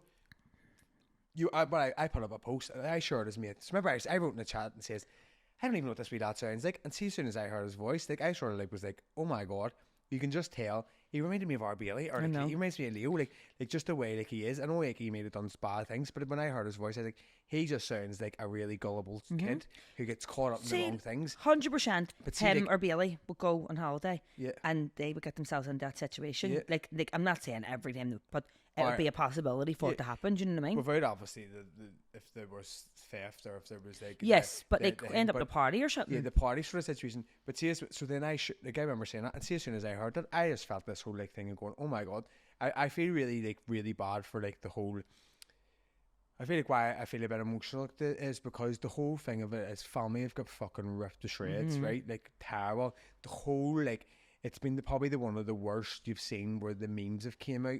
I put up a post and I shared his mates. Remember, I wrote in the chat and says, I don't even know what this wee lad sounds like. And see, as soon as I heard his voice, like I sort of like was like, oh my god, you can just tell. He reminded me of our Bailey, or like, he reminds me of Leo, like just the way like he is. I know like he may have done bad things, but when I heard his voice, I think he just sounds like a really gullible kid who gets caught up in the wrong things. 100%. But see, him like, or Bailey would go on holiday, Yeah. and they would get themselves in that situation. Yeah. Like I'm not saying every time, but it would be a possibility for it to happen. Do you know what I mean? Without obviously if there was theft or if there was like Yes, but like end up at a party or something. Yeah, the party sort of situation. But see, so then like I remember saying that, and see, as soon as I heard that, I just felt this whole like thing and going, oh my god, I feel really bad for like the whole. I feel like why I feel a bit emotional is because the whole thing of it is family have got fucking ripped to shreds, right? Like terrible. The whole like it's been probably the one of the worst you've seen where the memes have came out.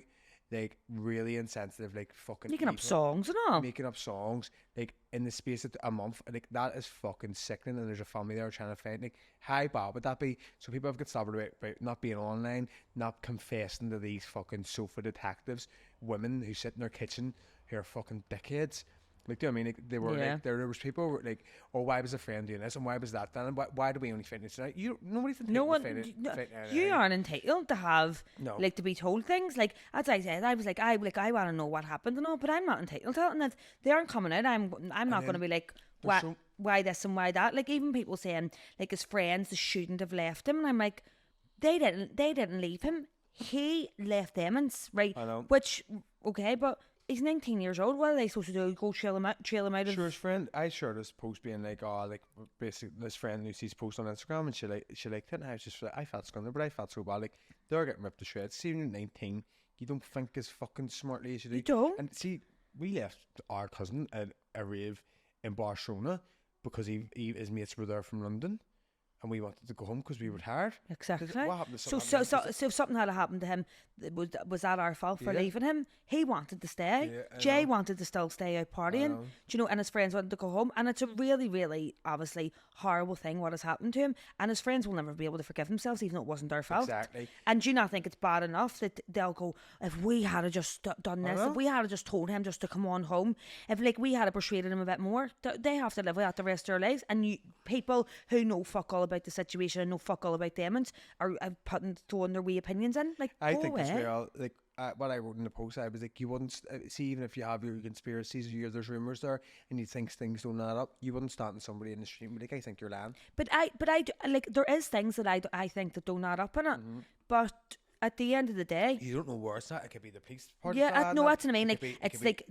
Like really insensitive, like fucking Making up evil. songs and all. Making up songs like in the space of a month, like that is fucking sickening. And there's a family there trying to find like how bad would that be? So people have got stubborn about not being online, not confessing to these fucking sofa detectives, women who sit in their kitchen who are fucking dickheads. Like, do you know what I mean? Like, they were like, there was people who were like, oh, why was a friend doing this and why was that done? And why do we only find this out? Nobody's entitled No one, to find it. you aren't entitled to have No. like to be told things. Like as I said, I was like, I want to know what happened and all, but I'm not entitled to it. And if they aren't coming out, I'm not going to be like, why this and why that. Like even people saying like his friends they shouldn't have left him, and I'm like, they didn't leave him. He left them, and right. I know. Which okay, but. He's 19 years old. What are they supposed to do? Go trail him out? Sure, his friend. I shared this post being like, oh, like basically this friend who sees post on Instagram, and she liked it. And I was just like, I felt scunner, but I felt so bad. Like they're getting ripped to shreds. See, when you're 19, you don't think as fucking smartly as you do. You don't. And see, we left our cousin at a rave in Barcelona because his mates were there from London. And we wanted to go home because we were tired. Exactly. What happened to So if something had happened to him, was that our fault for leaving him? He wanted to stay. Yeah, Jay wanted to still stay out partying. Do you know? And his friends wanted to go home. And it's a really, really, obviously horrible thing what has happened to him. And his friends will never be able to forgive themselves, even though it wasn't their fault. Exactly. And do you not think it's bad enough that they'll go, if we had just done this, if we had just told him just to come on home, if like we had persuaded him a bit more, they have to live with that the rest of their lives. And people who know fuck all about the situation and know fuck all about demons are throwing their wee opinions in. Like, I think as well, like what I wrote in the post, I was like, you wouldn't see, even if you have your conspiracies or there's rumors there and you think things don't add up, you wouldn't stand somebody in the street and be like, I think you're lying. But I like there is things that I think that don't add up in it, but at the end of the day, you don't know where it's at. It could be the police department. Yeah, no, that's what I mean. Like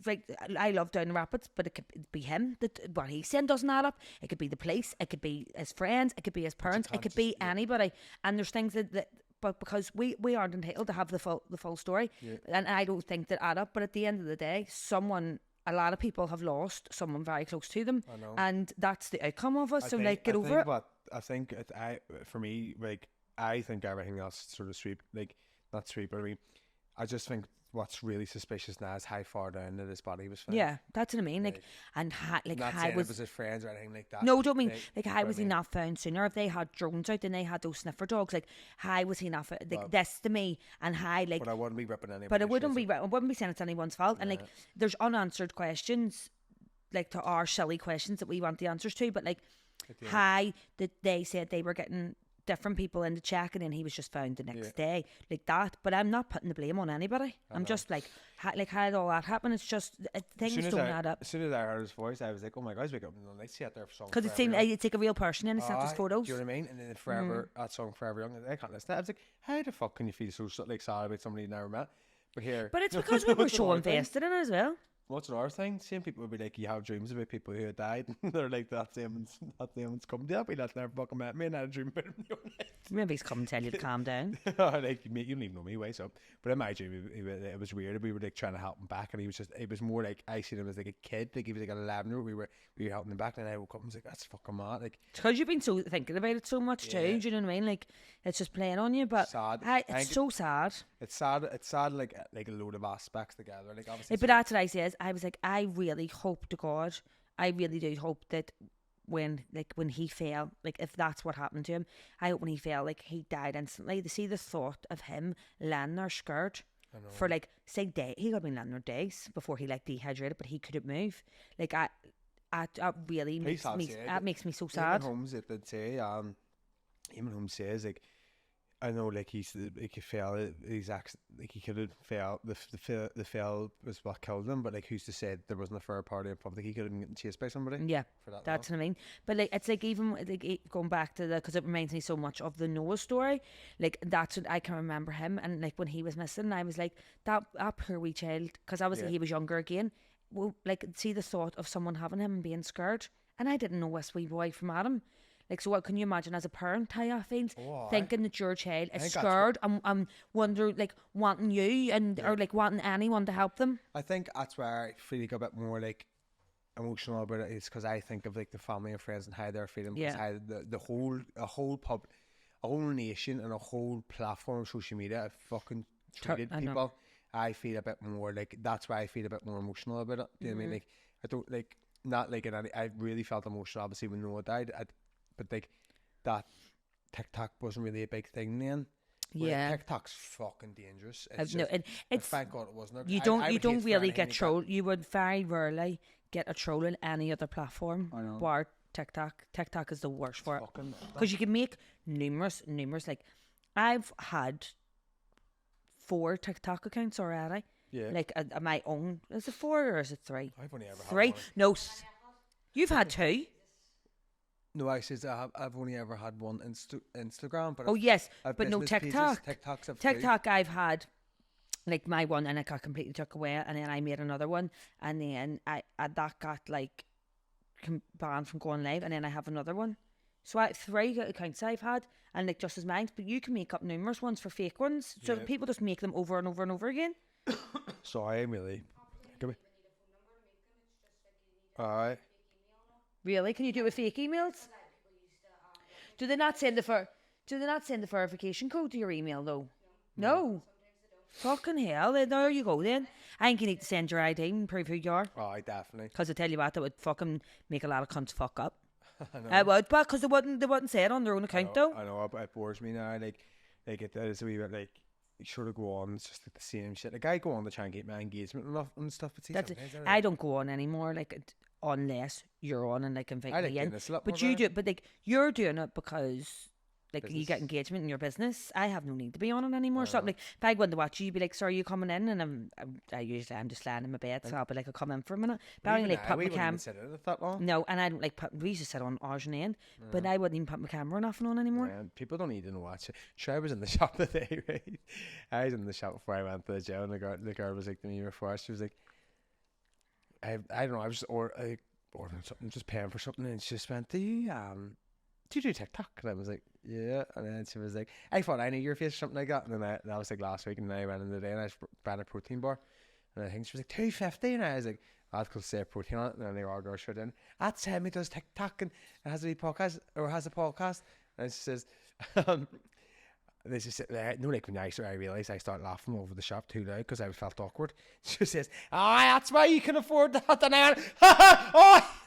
like I love Down the Rapids, but it could be him. That what he's saying doesn't add up. It could be the police. It could be his friends. It could be his parents. It could be anybody. And there's things that but because we aren't entitled to have the full story, and I don't think that add up. But at the end of the day, a lot of people have lost someone very close to them, and that's the outcome of it. So like, get over it. I think for me, like, I think everything else sort of not sweep, but I mean, I just think what's really suspicious now is how far down that his body was found. Yeah, that's what I mean. Like, and not how saying was it was his friends or anything like that. No, don't mean like how was he not found sooner? If they had drones out and they had those sniffer dogs, like how was he not found? Like this to me, and how like. But I wouldn't be ripping anybody. But I wouldn't be saying it's anyone's fault, and like there's unanswered questions, like to our silly questions that we want the answers to, but like how did they said they were getting different people in the check and then he was just found the next day like that. But I'm not putting the blame on anybody. I'm just like how did all that happen? It's just things don't add up. As soon as I heard his voice, I was like, oh my god, he's waking up in the night. See out there for song. Because it seemed it's like a real person and it's not just photos. Do you know what I mean? And then forever that song Forever Young, I can't listen to that. I was like, how the fuck can you feel so like sad about somebody you never met? But it's because we were so invested in it as well. What's another thing? Same people would be like, you have dreams about people who have died, and they're like, that's Eamon's come to me. That's never fucking met me, and I had a dream about him the other night. Maybe he's come and tell you to calm down. Like, you don't even know me, way so. But in my dream, it was weird. We were like trying to help him back, and it was more like I seen him as like a kid. Like he was like an 11-year-old. We were helping him back, and I woke up and was like, that's fucking mad. Like, it's because you've been so thinking about it so much too. Do you know what I mean? Like it's just playing on you. But sad. It's so sad. It's sad. It's sad. Like a load of aspects together. Like obviously. But that's what I said. I was like, I really hope to God, I really do hope that when he fell, like if that's what happened to him, I hope when he fell, like he died instantly. To see the thought of him laying there scared for like say he got been landing there days before he like dehydrated, but he couldn't move. Like that really makes me so sad. Even Holmes, it did say, even Holmes says like, I know like he fell, like he could have fell. The fell was what killed him, but like who's to say there wasn't a fair party in public? He could have been getting chased by somebody. Yeah, for that that's what I mean. But like it's like even like going back to because it reminds me so much of the Noah story. Like that's what I can remember him, and like when he was missing, I was like that poor wee child, because obviously he was younger again. Well, like see the thought of someone having him and being scared, and I didn't know this wee boy from Adam. Like, so what can you imagine as a parent how that feels? Thinking that your child is scared and wonder, like, wanting you or like wanting anyone to help them. I think that's where I feel like a bit more like emotional about it, is because I think of like the family and friends and how they're feeling. Because how a whole nation and a whole platform of social media have fucking treated people. I feel a bit more like, that's why I feel a bit more emotional about it. Do you know what I mean? Like, I don't like, not like in any, I really felt emotional obviously when Noah died. But like that TikTok wasn't really a big thing then. Yeah, TikTok's fucking dangerous. It's thank God it wasn't. You don't really get trolled. You would very rarely get a troll in any other platform. I know. Bar TikTok. TikTok is the worst for it, because you can make numerous. Like I've had 4 TikTok accounts already. Yeah. Like my own. Is it 4 or is it 3? I've only ever 3. had one. No, you've had 2. No, I says I've only ever had one Instagram, but but no TikTok. TikTok I've had like my one, and it got completely took away, and then I made another one, and then I that got like banned from going live, and then I have another one. So I have 3 accounts I've had, and like just as mine. But you can make up numerous ones for fake ones, so people just make them over and over and over again. So I am really. Alright. Really? Can you do it with fake emails? Do they not send the verification code to your email though? No. Fucking hell! There you go then. I think you need to send your ID and prove who you are. Oh, I definitely. Because I tell you what, that would fucking make a lot of cunts fuck up. I know. I would, but because they wouldn't say it on their own account though. I know, it bores me now. Like it does a wee bit like. Sort of go on, it's just like the same shit. Like I go on to try and get my engagement and stuff, but see, I don't go on anymore. Like unless you're on and like invite me in. But you do it. But like you're doing it because like you get engagement in your business. I have no need to be on it anymore. So like if I go in to watch you, you'd be like, "Sorry, you coming in?" And I'm just lying in my bed, so I'll be like, "I'll come in for a minute." But I only like put my camera. No, and I don't like we used to sit on hours and end, but I wouldn't even put my camera or nothing on anymore. Yeah, people don't need to watch it. Sure, I was in the shop today, right? I was in the shop before I went to the gym, and the girl was like to me before. She was like, I don't know, I was just ordering something, just paying for something, and she just went, do you do TikTok? And I was like, yeah. And then she was like, I thought I knew your face or something like that. And then that was like last week, and then I went in the day and I just bought a protein bar, and I think she was like $2.50, and I was like, that's because say protein on it. And then they order shit in. That's him, he does TikTok and has a podcast or has a podcast. And she says, this is no, like when I realised I started laughing over the shop too loud because I felt awkward. She says, that's why you can afford that. And I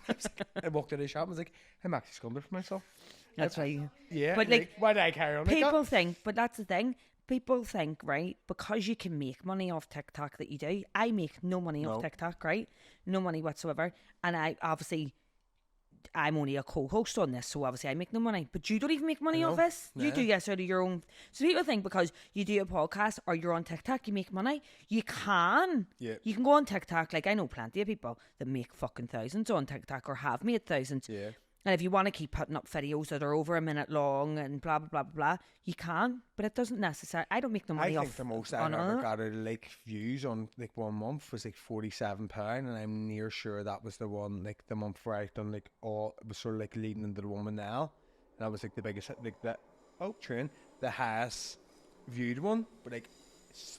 went, I walked into the shop and was like, I'm actually scumbling for myself. That's why you. Yeah. But like, why did I carry on? People think, but that's the thing. People think, right, because you can make money off TikTok that you do. I make no money off TikTok, right? No money whatsoever. And I'm only a co-host on this, so obviously I make no money. But you don't even make money off this. You do this out of your own. So people think because you do a podcast or you're on TikTok, you make money. You can. Yeah. You can go on TikTok. Like I know plenty of people that make fucking thousands on TikTok or have made thousands. Yeah. And if you want to keep putting up videos that are over a minute long and blah, blah, blah, blah, blah, you can. But it doesn't necessarily... I don't make the money off... I think the most I ever got out of like views on like 1 month was like £47, and I'm near sure that was the one, like the month where I've done like all... It was sort of like leading into the woman now. And that was like the biggest... Like that... Oh, train. The highest viewed one. But like...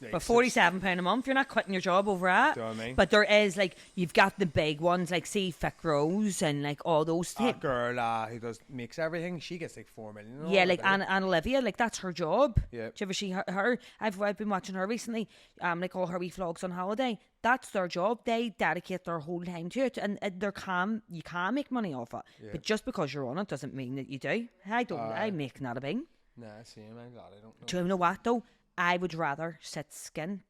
But £47 a month, you're not quitting your job over that. Do you know what I mean? But there is like you've got the big ones like see Vic Rose and like all those. That girl who makes everything, she gets like 4 million. Yeah, like Anna Olivia, like that's her job. Yeah. Do you ever see her? I've been watching her recently. Like all her wee vlogs on holiday. That's their job. They dedicate their whole time to it, and you can make money off it. Yeah. But just because you're on it doesn't mean that you do. I don't. I make not a bing. Nah, same. I'm glad I don't know. Do you know what though? I would rather sit skint.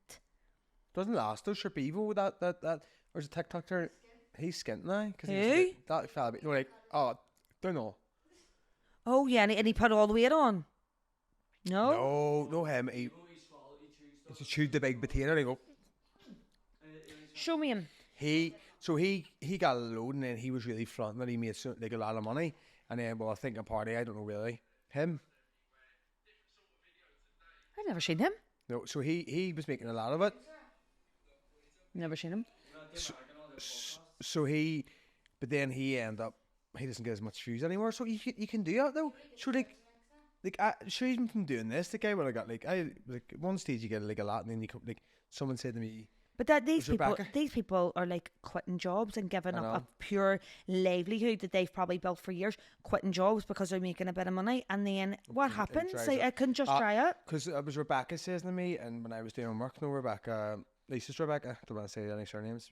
Doesn't last though. Sure, Bevo with that. Or is it TikToker? He's skint now. Cause Who? That fella. No, like, oh, don't know. Oh yeah, and he put all the weight on. No? No, him. He chewed the big potato. And he go. Show me him. He got a load and then he was really flaunting that he made like a lot of money. And then, well, I think a party, I don't know really. Him. I've never seen him. No, so he was making a lot of it. Never seen him. So but then he ended up, he doesn't get as much views anymore. So you can do that though. So sure, even from doing this, the guy would have got like one stage you get like a lot, and then you come like someone said to me. But that Was Rebecca? these people are like quitting jobs and giving I up know. a pure livelihood that they've probably built for years, quitting jobs because they're making a bit of money, and then what happens? dries They up. couldn't just try it. Because it was Rebecca says to me, and when I was doing work, no Rebecca, Lisa's Rebecca, don't want to say any surnames.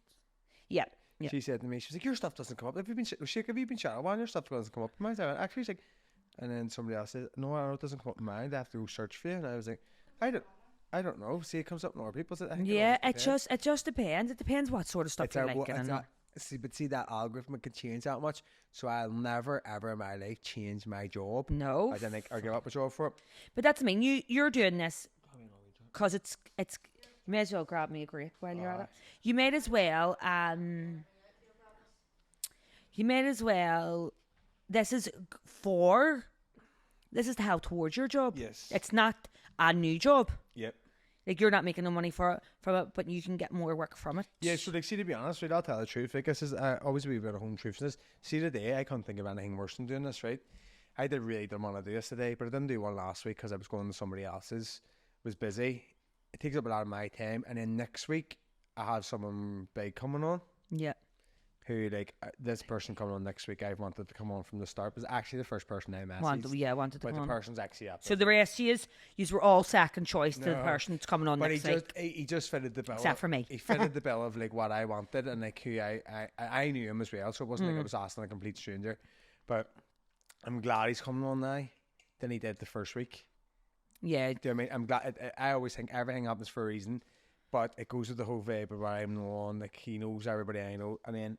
Yeah. Yeah. She said to me, she's like, your stuff doesn't come up. Have you been shadowed? Why your stuff doesn't come up in mine? I went, actually, she's like, and then somebody else said, no, I know it doesn't come up in mine. I have to go search for you. And I was like, I don't know. See, it comes up in other people's. Yeah, it just depends. It depends what sort of stuff It's you're a, liking. it's and a, see, that algorithm can change that much. So I'll never, ever in my life change my job. No. I didn't think or give up a job for it. But that's you're doing this because it's. You may as well grab me a grape while you're at it. You may as well. This is to help towards your job. Yes. It's not a new job. Yep. Like you're not making no money from it, but you can get more work from it. Yeah, so like, see, to be honest, right, I'll tell the truth. Like, this is always a wee bit of home truth. This, see, today I can't think of anything worse than doing this, right? I didn't want to do this today, but I didn't do one last week because I was going to somebody else's. Was busy. It takes up a lot of my time, and then next week I have someone big coming on. Yeah. Who this person coming on next week? I've wanted to come on from the start. Was actually the first person I messaged. Wanted to but come the on. person's actually up. So the rest you were all second choice to the No. person that's coming on But next he week. he just fitted the bill. Except for me. He fitted the bill of like what I wanted and like who I knew him as well. So it wasn't like I was asking a complete stranger. But I'm glad he's coming on now than he did the first week. Yeah. Do you know what I mean? I'm glad. I always think everything happens for a reason, but it goes with the whole vibe of where I'm on. Like he knows everybody I know, and then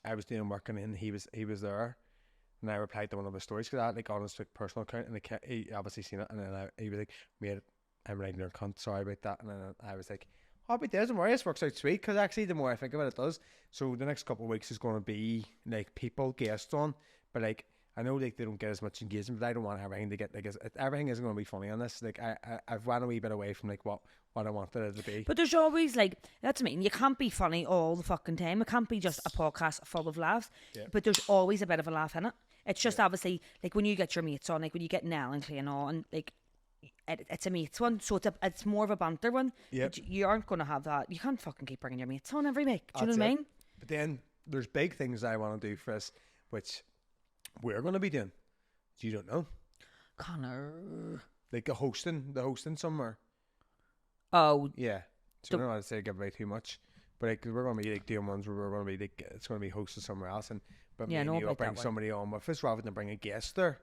I was doing work and then he was there, and I replied to one of the stories because I had like on his like, personal account, and he obviously seen it, and then he was like, "Mate, I'm writing your cunt. Sorry about that." And then I was like, "Oh, but doesn't worry, this works out sweet." Because actually, the more I think about it, it does. So the next couple of weeks is going to be like people guests on, but like. I know like they don't get as much engagement, but I don't want everything to get like everything isn't going to be funny on this. Like I've run a wee bit away from like what I wanted it to be. But there's always like that's I mean you can't be funny all the fucking time. It can't be just a podcast full of laughs. Yeah. But there's always a bit of a laugh in it. It's just obviously like when you get your mates on, like when you get Nell and Clay on, like it's a mates one, so it's more of a banter one. Yep. But you aren't going to have that. You can't fucking keep bringing your mates on every week. Do you know That's what I it. mean? But then there's big things I want to do for us, which we're going to be doing. You don't know, Connor. like the hosting somewhere. Oh, Yeah. So I don't want to say give away too much, but like we're going to be like doing ones where we're going to be like it's going to be hosted somewhere else, but Yeah, I me know and you will about that bring one. somebody on with us rather than bring a guest there.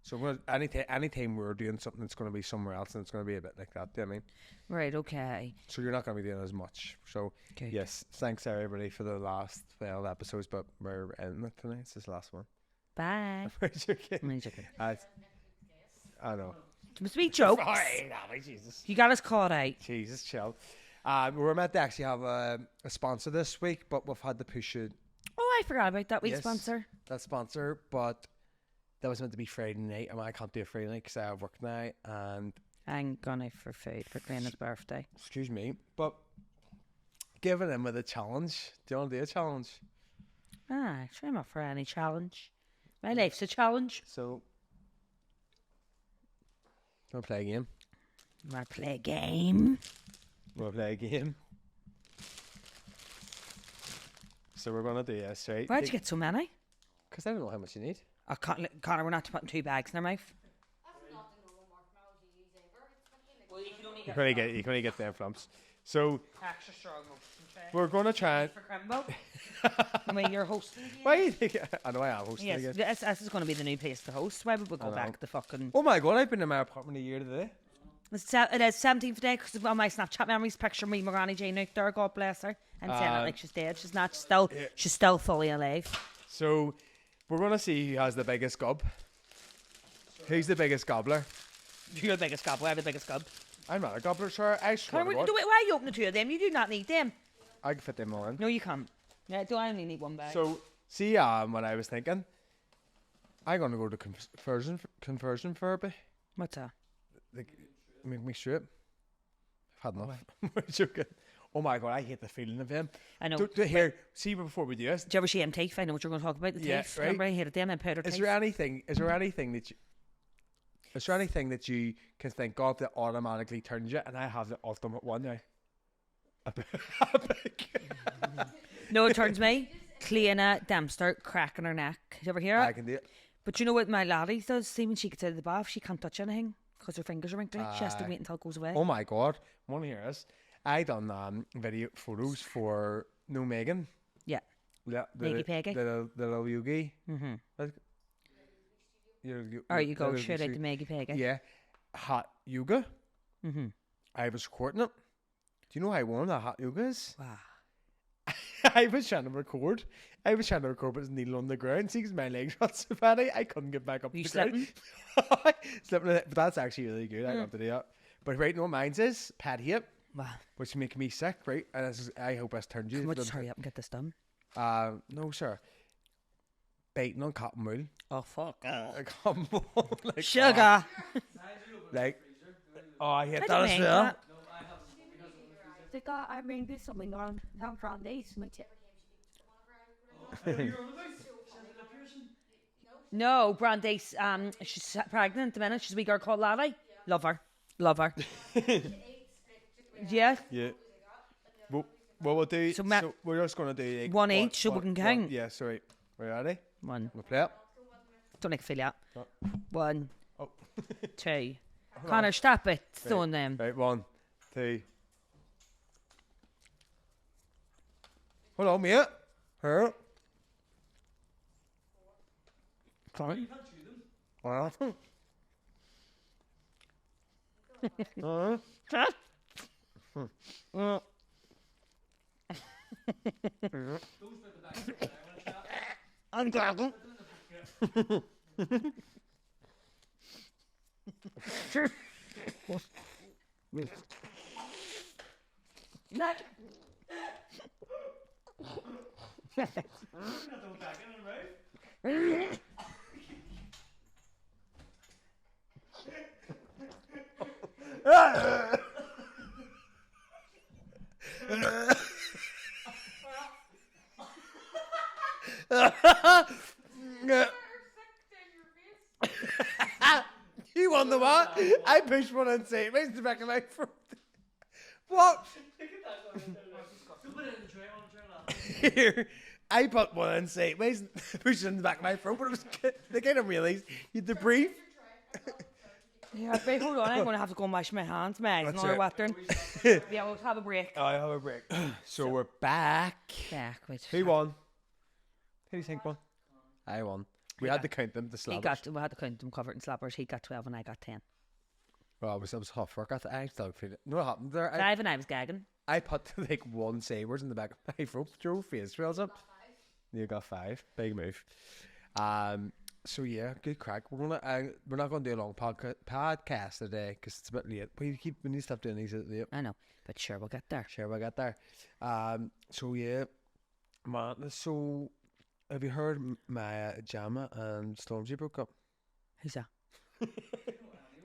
So we're anytime we're doing something that's going to be somewhere else, and it's going to be a bit like that. Do you know what I mean? right, okay. So you're not going to be doing as much. So Okay. yes, thanks everybody for the last 12 episodes, but we're ending it tonight. It's this last one. Bye. We're joking. I'm only joking. I know. It must be jokes. Sorry, no, Jesus. You got us caught out. Jesus, chill. We were meant to actually have a sponsor this week, but we've had to push it. Oh, I forgot about that week's Yes. sponsor. That sponsor, but that was meant to be Friday night. I can't do it Friday night because I have work night. And I'm gonna for food for Glenna's birthday. excuse me, but giving him with a challenge. Do you want to do a challenge? Ah, sure, I'm up for any challenge. My life's a challenge. So, we'll play a game. I play a game. We'll play a game. So we're gonna do this, right? Why'd you get so many? Because I don't know how much you need. Oh, Connor, we're not putting 2 bags in our mouth. Well, you can only You can only get them flumps. So extra strong we're gonna try. for Crimbo. I mean, you're hosting again. Why? Do you think I know I am hosting Yes, again. this is going to be the new place to host. Why would we go know. back to fucking... Oh my god! I've been in my apartment a year today. It is 17th day because on my Snapchat memories picture me, my Granny Jane out there, God bless her. I'm saying it like she's dead. She's not. She's still fully alive. So we're gonna see who has the biggest gob. Who's the biggest gobbler? You're the biggest gob. We're the biggest gob. I'm not a gobbler, sir. I swear to God. Why are you opening two of them? You do not need them. I can fit them all in. No, you can't. Yeah, I only need one bag. So see, what I was thinking, I'm gonna go to conversion therapy. What's that? Like, make me straight. I've had enough. We're joking. Oh my God, I hate the feeling of them. I know. Here, see before we do this. Do you ever see them teeth? I know what you're going to talk about. The Yeah, teeth. right. Remember I hated them and powder teeth. Is there anything that you can think of that automatically turns you? And I have the ultimate one now. A big. No, it turns me. Cleana Dempster cracking her neck. Did you ever hear it? I can do it. But you know what my laddie does? See, when she gets out of the bath, she can't touch anything because her fingers are wrinkly. She has to wait until it goes away. Oh my God, want to hear this? I done video photos for No Megan. Yeah. Yeah, Meggy Peggy. The little Yugi. Mm-hmm. Or you go. Shout out to Maggie Peggy. Yeah, hot yoga. Mm-hmm. I was recording it. Do you know how warm that hot yoga is? Wow. I was trying to record, but there's a needle on the ground. See, because my legs got so fatty, I couldn't get back up. Are you the ground. Slipping it, but that's actually really good. I got to do that. But right now, mine's is pad hip, Wow. which making me sick. Right, and this is, I hope that's turned you. Can we just hurry up and get this done? No, sir. Biting on cotton wool. Oh, fuck. Come on, like, Sugar. like, oh, I hate I that don't as make well. that. They got, I mean, there's something on down Fridays. No, Brandy's she's pregnant at the minute. She's a wee girl called Laddie. Love her. Yeah. Yeah. Well, what we'll do. So So, we're just gonna do like, one each, so we can count. Yeah, sorry. Ready? One. We'll play it. Don't make feel that. No. 1, Oh. 2. Connor, stop it. Throwing them. Right, 1, 2. Hold on, mate. Here. Sorry. I'm gagging. You won the what? I pushed one and say, where's the back of my throat? What? Here, I put one and say, where's pushed in the back of my throat? But it was, they kind of realised you had to breathe. Yeah, wait, hold on. I'm going to have to go and wash my hands. My eyes That's are it. watering. Yeah, we'll have a break. I have a break. So we're back. Back. Wait. Who won? Who do you think won? I won. We had to count them, the We slabbers. had to count them covered in slappers. He got 12 and I got 10. Well, it was tough work. I still feel it. You know what happened there? 5 and I was gagging. I put like one sabers in the back of my throat. Joe face trails up. You got 5. Big move. So yeah, good crack. We're not gonna do a long podcast today because it's a bit late. We need to stop doing these at late. I know, but sure, we'll get there. Sure, we'll get there. So yeah, man. So have you heard Maya Jama and Stormzy broke up? Who's that?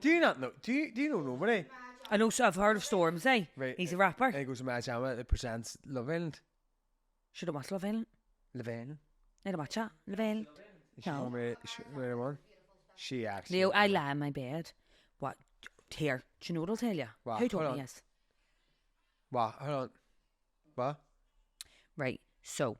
Do you not know? Do you know nobody? I know, so I've heard of Stormzy. Right. He's a rapper. And he goes to Maya Jama. It presents Love Island. Should have watched Love Island. Love Island. I don't watch that. Love Island. She No. where one? She actually. Leo, I lie in my bed. What? Here, do you know what I'll tell you? What? Who told Hold me on. yes? What? Hold on. What? Right, so,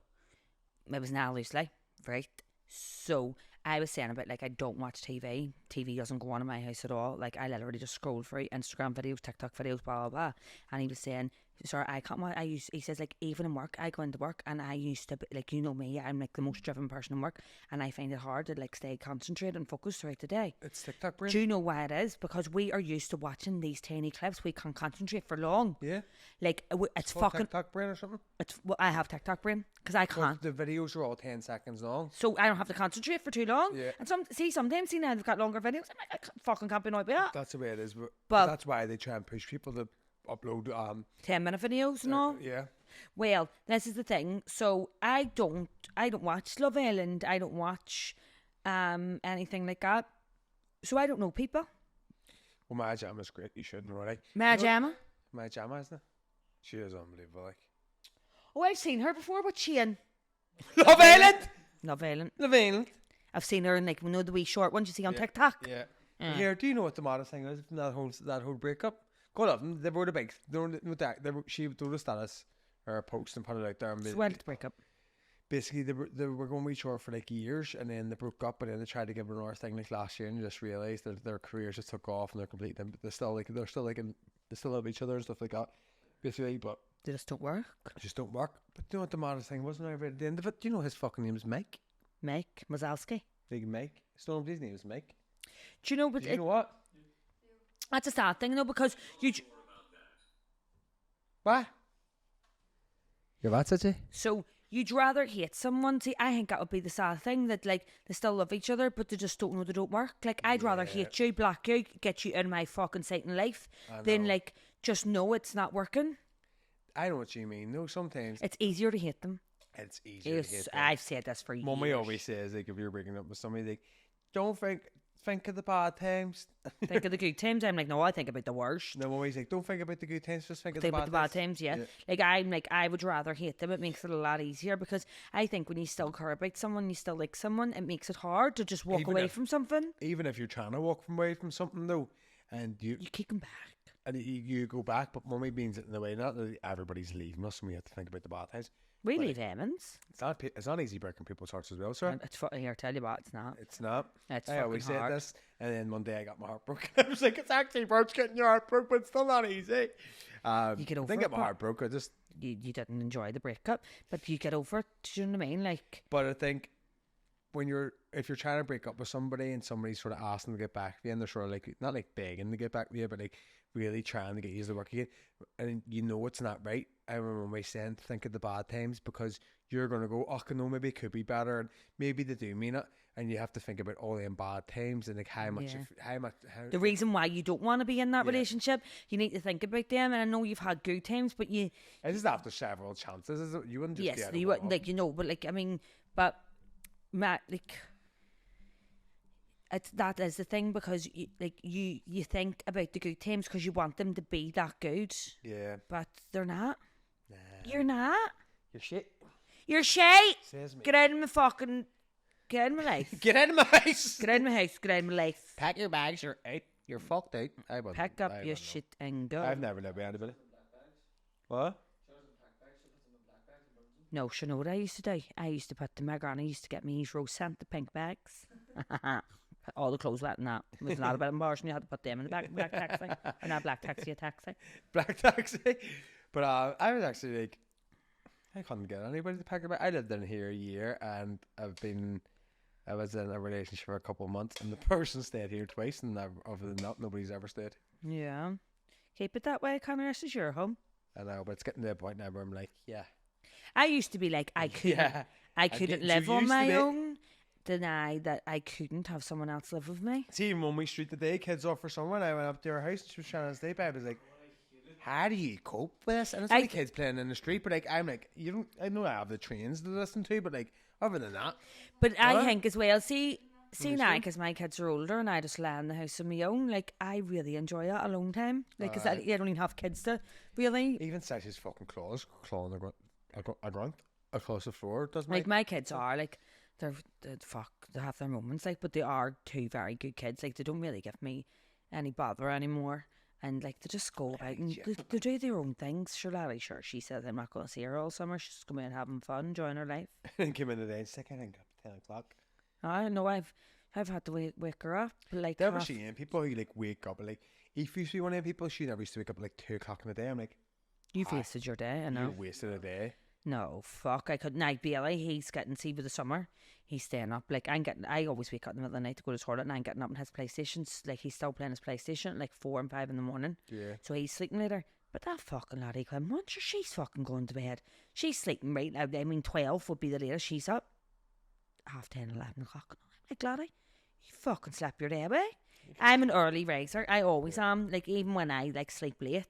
it was now loosely, right? So, I was saying about, like, I don't watch TV TV doesn't go on in my house at all. Like, I literally just scroll through Instagram videos, TikTok videos, blah, blah, blah. And he was saying, sorry, I can't, he says, like, even in work, I go into work and I used to be, like, you know me, I'm like the most driven person in work, and I find it hard to like stay concentrated and focused throughout the day. It's TikTok brain. Do you know why it is? Because we are used to watching these tiny clips. We can't concentrate for long. Yeah. Like, it's called fucking, TikTok brain or something. well, I have TikTok brain because I can't. The videos are all 10 seconds long. So I don't have to concentrate for too long. Yeah. And sometimes now they've got longer videos. I'm like, can't be annoyed by that. That's the way it is. But- That's why they try and push people to upload 10-minute videos and all. yeah. Well, this is the thing. So I don't watch Love Island. I don't watch anything like that. So I don't know people. Well, Maya Jama's great. You should know, right? Maya Jama. Maya Jama, isn't it? She is unbelievable. Like. Oh, I've seen her before. What's she in? Love Island. Love Island. Love Island. I've seen her in like the wee short ones you see on TikTok. Yeah. Here, do you know what the maddest thing is from that whole breakup? God love them. They wrote a big. She wrote a status or a post and put it out there. And So when did the breakup? basically they were going wee short for like years, and then they broke up, and then they tried to give it another thing like last year, and you just realised that their careers just took off and they're completely. But they still love each other and stuff like that. Basically, but They just don't work. just don't work. But you know what the maddest thing was? When I read at the end of it, do you know his fucking name is Mike? Mike Mazalski. Big Mike. His name is Mike. Do you know? But Do you know what? that's a sad thing, though, because you. What? You're what, City? So you'd rather hate someone. See, I think that would be the sad thing, that like they still love each other, but they just don't know they don't work. Like, I'd rather hate you, block you, get you in my fucking sight in life, than like just know it's not working. I know what you mean. No, sometimes It's easier to hate them. it's easier to hate them. I've said this for years. Mummy always says, like, if you're breaking up with somebody, like, don't think of the bad times. Think of the good times. I'm like, no, I think about the worst. No, Mummy's like, don't think about the good times, just think of Think the about bad the bad times. times, yeah. Like, I'm like, I would rather hate them. It makes it a lot easier, because I think when you still care about someone, you still like someone, it makes it hard to just walk Even away if- from something. Even if you're trying to walk away from something, though, and you You keep them back. you go back, but Mummy means it in the way, not that everybody's leaving us and we have to think about the bad times. We But leave Emmons. It's not easy breaking people's hearts as well, sir. It's funny, I'll tell you what, it's not. It's not. It's I always fucking said hard. this, and then one day I got my heart broken. I was like, it's actually worth getting your heart broken, but it's still not easy. You get I over didn't it, get my but- heart broke. I just, You didn't enjoy the breakup, but you get over it. Do you know what I mean? Like, but I think if you're trying to break up with somebody and somebody's sort of asking to get back to you, and they're sort of like, not like begging to get back to you, but like really trying to get you to work again, and you know it's not right. I remember my saying, think of the bad times, because you're going to go, oh, no, maybe it could be better, and maybe they do mean it, and you have to think about all them bad times and like how much, the reason why you don't want to be in that relationship, you need to think about them. And I know you've had good times, but you, It is after several chances, is it? You wouldn't just yes, get you it wouldn't, all. like, you know, but like, I mean, but Matt, like, that is the thing, because you think about the good times because you want them to be that good, Yeah. but they're not. Nah. You're not. You're shit. You're shite. Says me. Get out of my fucking. Get out of my life. Get out of my house. Get out of my house. Get out of my life. Pack your bags. You're out. You're fucked out. Pack up your shit and go. I've never lived with anybody. What? No, you know what I used to do? I used to put my granny used to get me rose scent, the pink bags. All the clothes went in that. It was not a bit embarrassing. You had to put them in the back black taxi. Or not black taxi, a taxi. Black taxi. But I was actually like, I couldn't get anybody to pack a bag. I lived in here a year, and I was in a relationship for a couple of months, and the person stayed here twice, and other than that, nobody's ever stayed. Yeah. Keep it that way, Connor. This is your home. I know, but it's getting to the point now where I'm like, yeah. I used to be like, I couldn't, Yeah. I couldn't you live on used to my be. own. Deny that I couldn't have someone else live with me. See, when we street the day kids off for someone, I went up to her house and she was trying to stay by. I was like, how do you cope with this? And it's only kids playing in the street, but like, I'm like, I know I have the trains to listen to, but like, other than that. But I What? think as well, see now, see? because my kids are older and I just lie in the house on my own, like, I really enjoy that alone time. Like, because I don't even have kids to really. Even Sassy's fucking claws clawing a grunt across the floor, doesn't Like, it? my kids are, like, they have their moments, like, but they are two very good kids. Like, they don't really give me any bother anymore. And, like, they just go about and they do their own things. Sure, Larry, sure, she says I'm not going to see her all summer. She's just going to be out having fun, enjoying her life. And came in today and sick, I think, 10 o'clock. I know I've had to wake her up. Like, Never half- seen people who like wake up at like. If you see one of them people, she never used to wake up at like 2 o'clock in the day. I'm like, you've wasted your day, I you know. wasted a day. No, fuck, I couldn't. Night Bailey, he's getting, see, with the summer, he's staying up. Like, I always wake up in the middle of the night to go to the toilet, and I'm getting up on his PlayStation. Like, he's still playing his PlayStation at like 4 and 5 in the morning. Yeah. So he's sleeping later. But that fucking laddie, once she's fucking going to bed. She's sleeping right now. I mean, 12 would be the latest. She's up 10:30, 11 o'clock. Like, laddie, you fucking slept your day away. I'm an early riser. I always am. Like, even when I like sleep late,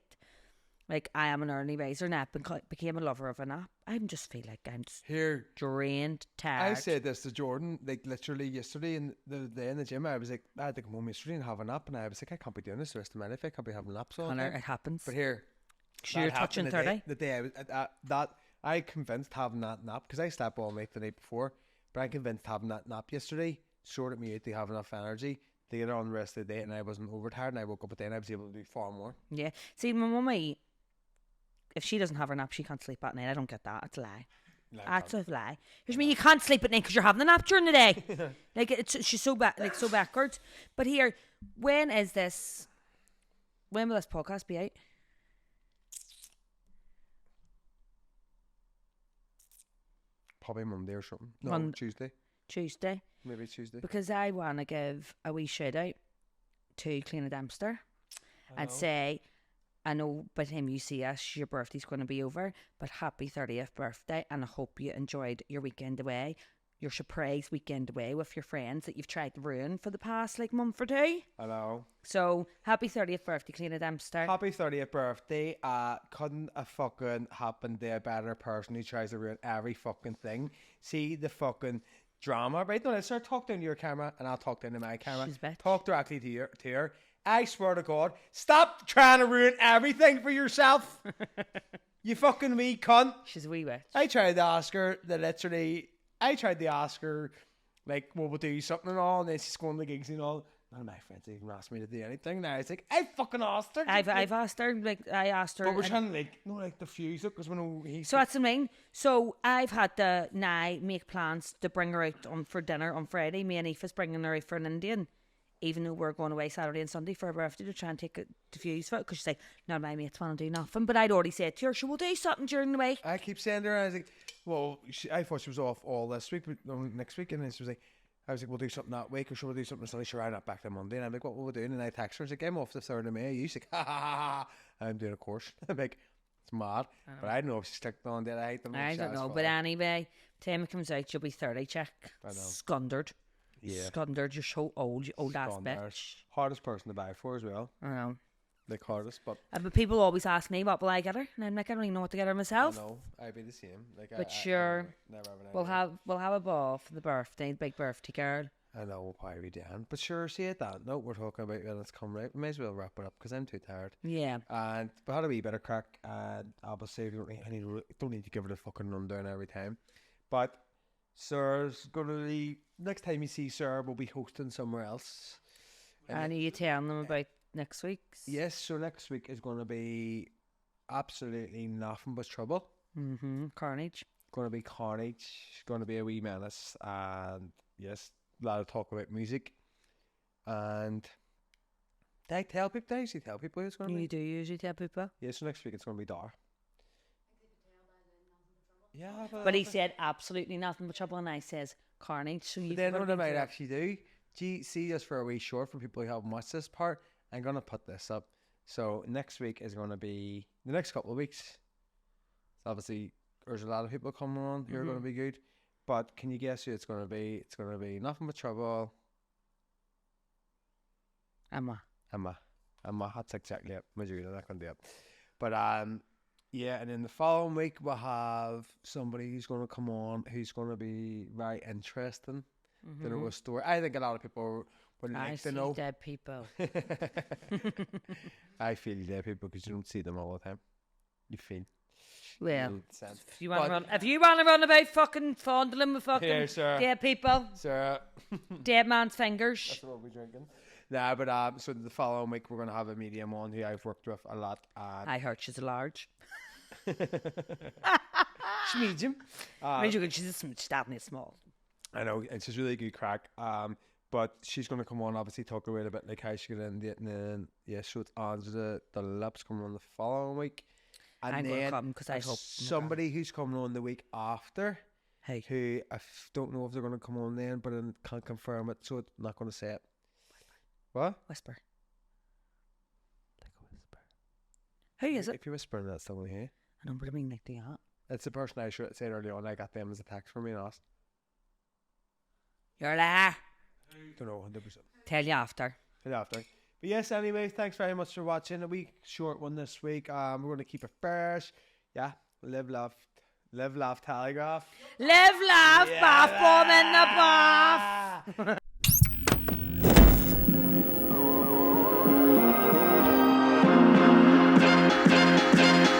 like, I am an early riser, and I became a lover of a nap. I just feel like I'm just Here, drained, tired. I said this to Jordan like literally yesterday in the day in the gym. I was like, I had to come home yesterday and have a nap, and I was like, I can't be doing this the rest of my life. I can't be having naps all the Connor, time. it happens. But here, So you're that happened touching 30? The day I was that I convinced having that nap because I slept all night the night before, but I convinced having that nap yesterday sorted me out to have enough energy to get on the rest of the day, and I wasn't overtired, and I woke up at the end. I was able to do far more. Yeah. See, my mummy, if she doesn't have her nap, she can't sleep at night. I don't get that. It's a lie. Like, That's a lie. What do you mean you can't sleep at night because you're having a nap during the day? Like, she's so so backwards. But here, when will this podcast be out? probably Monday or something. No, Tuesday. Tuesday. Maybe Tuesday. Because I want to give a wee shout out to Clean a Dempster and say, I know by the time you see us, your birthday's going to be over, but happy 30th birthday, and I hope you enjoyed your weekend away, your surprise weekend away with your friends that you've tried to ruin for the past like month or two. I know. So happy 30th birthday, Clean a Dempster. Happy 30th birthday. Couldn't have fucking happened to a better person who tries to ruin every fucking thing. See the fucking drama. Right now, let's start talking to your camera and I'll talk down to my camera. She's a bitch. Talk directly to her. I swear to God, stop trying to ruin everything for yourself. You fucking wee cunt. She's a wee witch. I tried to ask her, like, well, we'll do something and all, and then she's going to gigs and all. None of my friends even asked me to do anything. Now it's like, I fucking asked her. I've asked her, I asked her. But we're and- trying to, like, diffuse it, because when he's... So that's the main. So I've had to now make plans to bring her out for dinner on Friday. Me and Aoife's bringing her out for an Indian, even though we're going away Saturday and Sunday for her birthday to try and take it diffuse for it, because she's like, none of my mates want to do nothing. But I'd already said to her, we'll do something during the week. I keep saying to her, I was like, well, I thought she was off all this week, but next week, and then she was like, I was like, we'll do something that week, or should we do something Sunday? Sure, I'm not back till Monday. And I'm like, what will we do? And I text her, I was like, I'm off the 3rd of May. She's like, ha ha ha ha. I'm doing a course. I'm like, it's mad. But I don't know if she's clicked on that. I don't know. I don't know. But anyway, time it comes out, you'll be 30, check. I know. Scundered. Yeah. Scundered, you're so old, you old ass Scundered. bitch. Hardest person to buy for as well. I know. Like, hardest, but But people always ask me, what will I get her? And I'm like, I don't even know what to get her I myself. know. I'd be the same. Like, But I sure, never have an idea. We'll have a ball for the birthday, the big birthday girl. I know, we'll probably be down. But sure, see at that note, we're talking about when it's come right. We may as well wrap it up because I'm too tired. Yeah. And we had a wee bit of crack, and obviously we don't need to give it a fucking rundown every time. But Sarah's gonna be, next time you see Sarah, we'll be hosting somewhere else. And are you telling them about next week's? Yes, so next week is gonna be absolutely nothing but trouble. Mm-hmm. Carnage. Gonna be carnage. Gonna be a wee menace, and yes, a lot of talk about music. And did I tell people? Did I usually tell people who it's gonna be? You do usually tell people. Yeah, so next week it's gonna be Daire. Yeah, But he said absolutely nothing but trouble, and I says carnage. So you. But then what what I do you might do? actually do, see just for a wee short for people who haven't watched this part, I'm gonna put this up. So next week is gonna be the next couple of weeks. Obviously, there's a lot of people coming on who are gonna be good. But can you guess who it's gonna be? It's gonna be nothing but trouble. Emma. That's exactly it. Majority not gonna do it. But yeah, and then the following week we'll have somebody who's gonna come on who's gonna be very interesting. To know a story. I think a lot of people would I like see to know. dead people. I feel dead people because you don't see them all the time. You feel. Well, you sense. if you want to But- run, about fucking fondling with fucking Here, sir. dead people, So dead man's fingers. that's what we're drinking. Nah, but so the following week we're gonna have a medium on who I've worked with a lot. I heard she's a large. She's medium. I mean, she's definitely small. I know it's just really good crack. But she's going to come on, obviously, talk about a bit like how she got in it. And then, yeah, so it's Angela the Lips coming on the following week. And I'm going to then come because I there's hope. somebody who's coming on the week after, Hey. who don't know if they're going to come on then, but I can't confirm it, so I'm not going to say it. What? Whisper. Like a whisper. Who is it? If you're whispering, that's still going to hear. I know, but I mean like the yacht. It's the person I said earlier on. I got them as a text from me and asked. You're there. Don't know, 100%. Tell you after. Till after. But yes, anyway, thanks very much for watching. A week short one this week. We're going to keep it fresh. Yeah, live, laugh, telegraph. Live, laugh, bath bomb in the bar.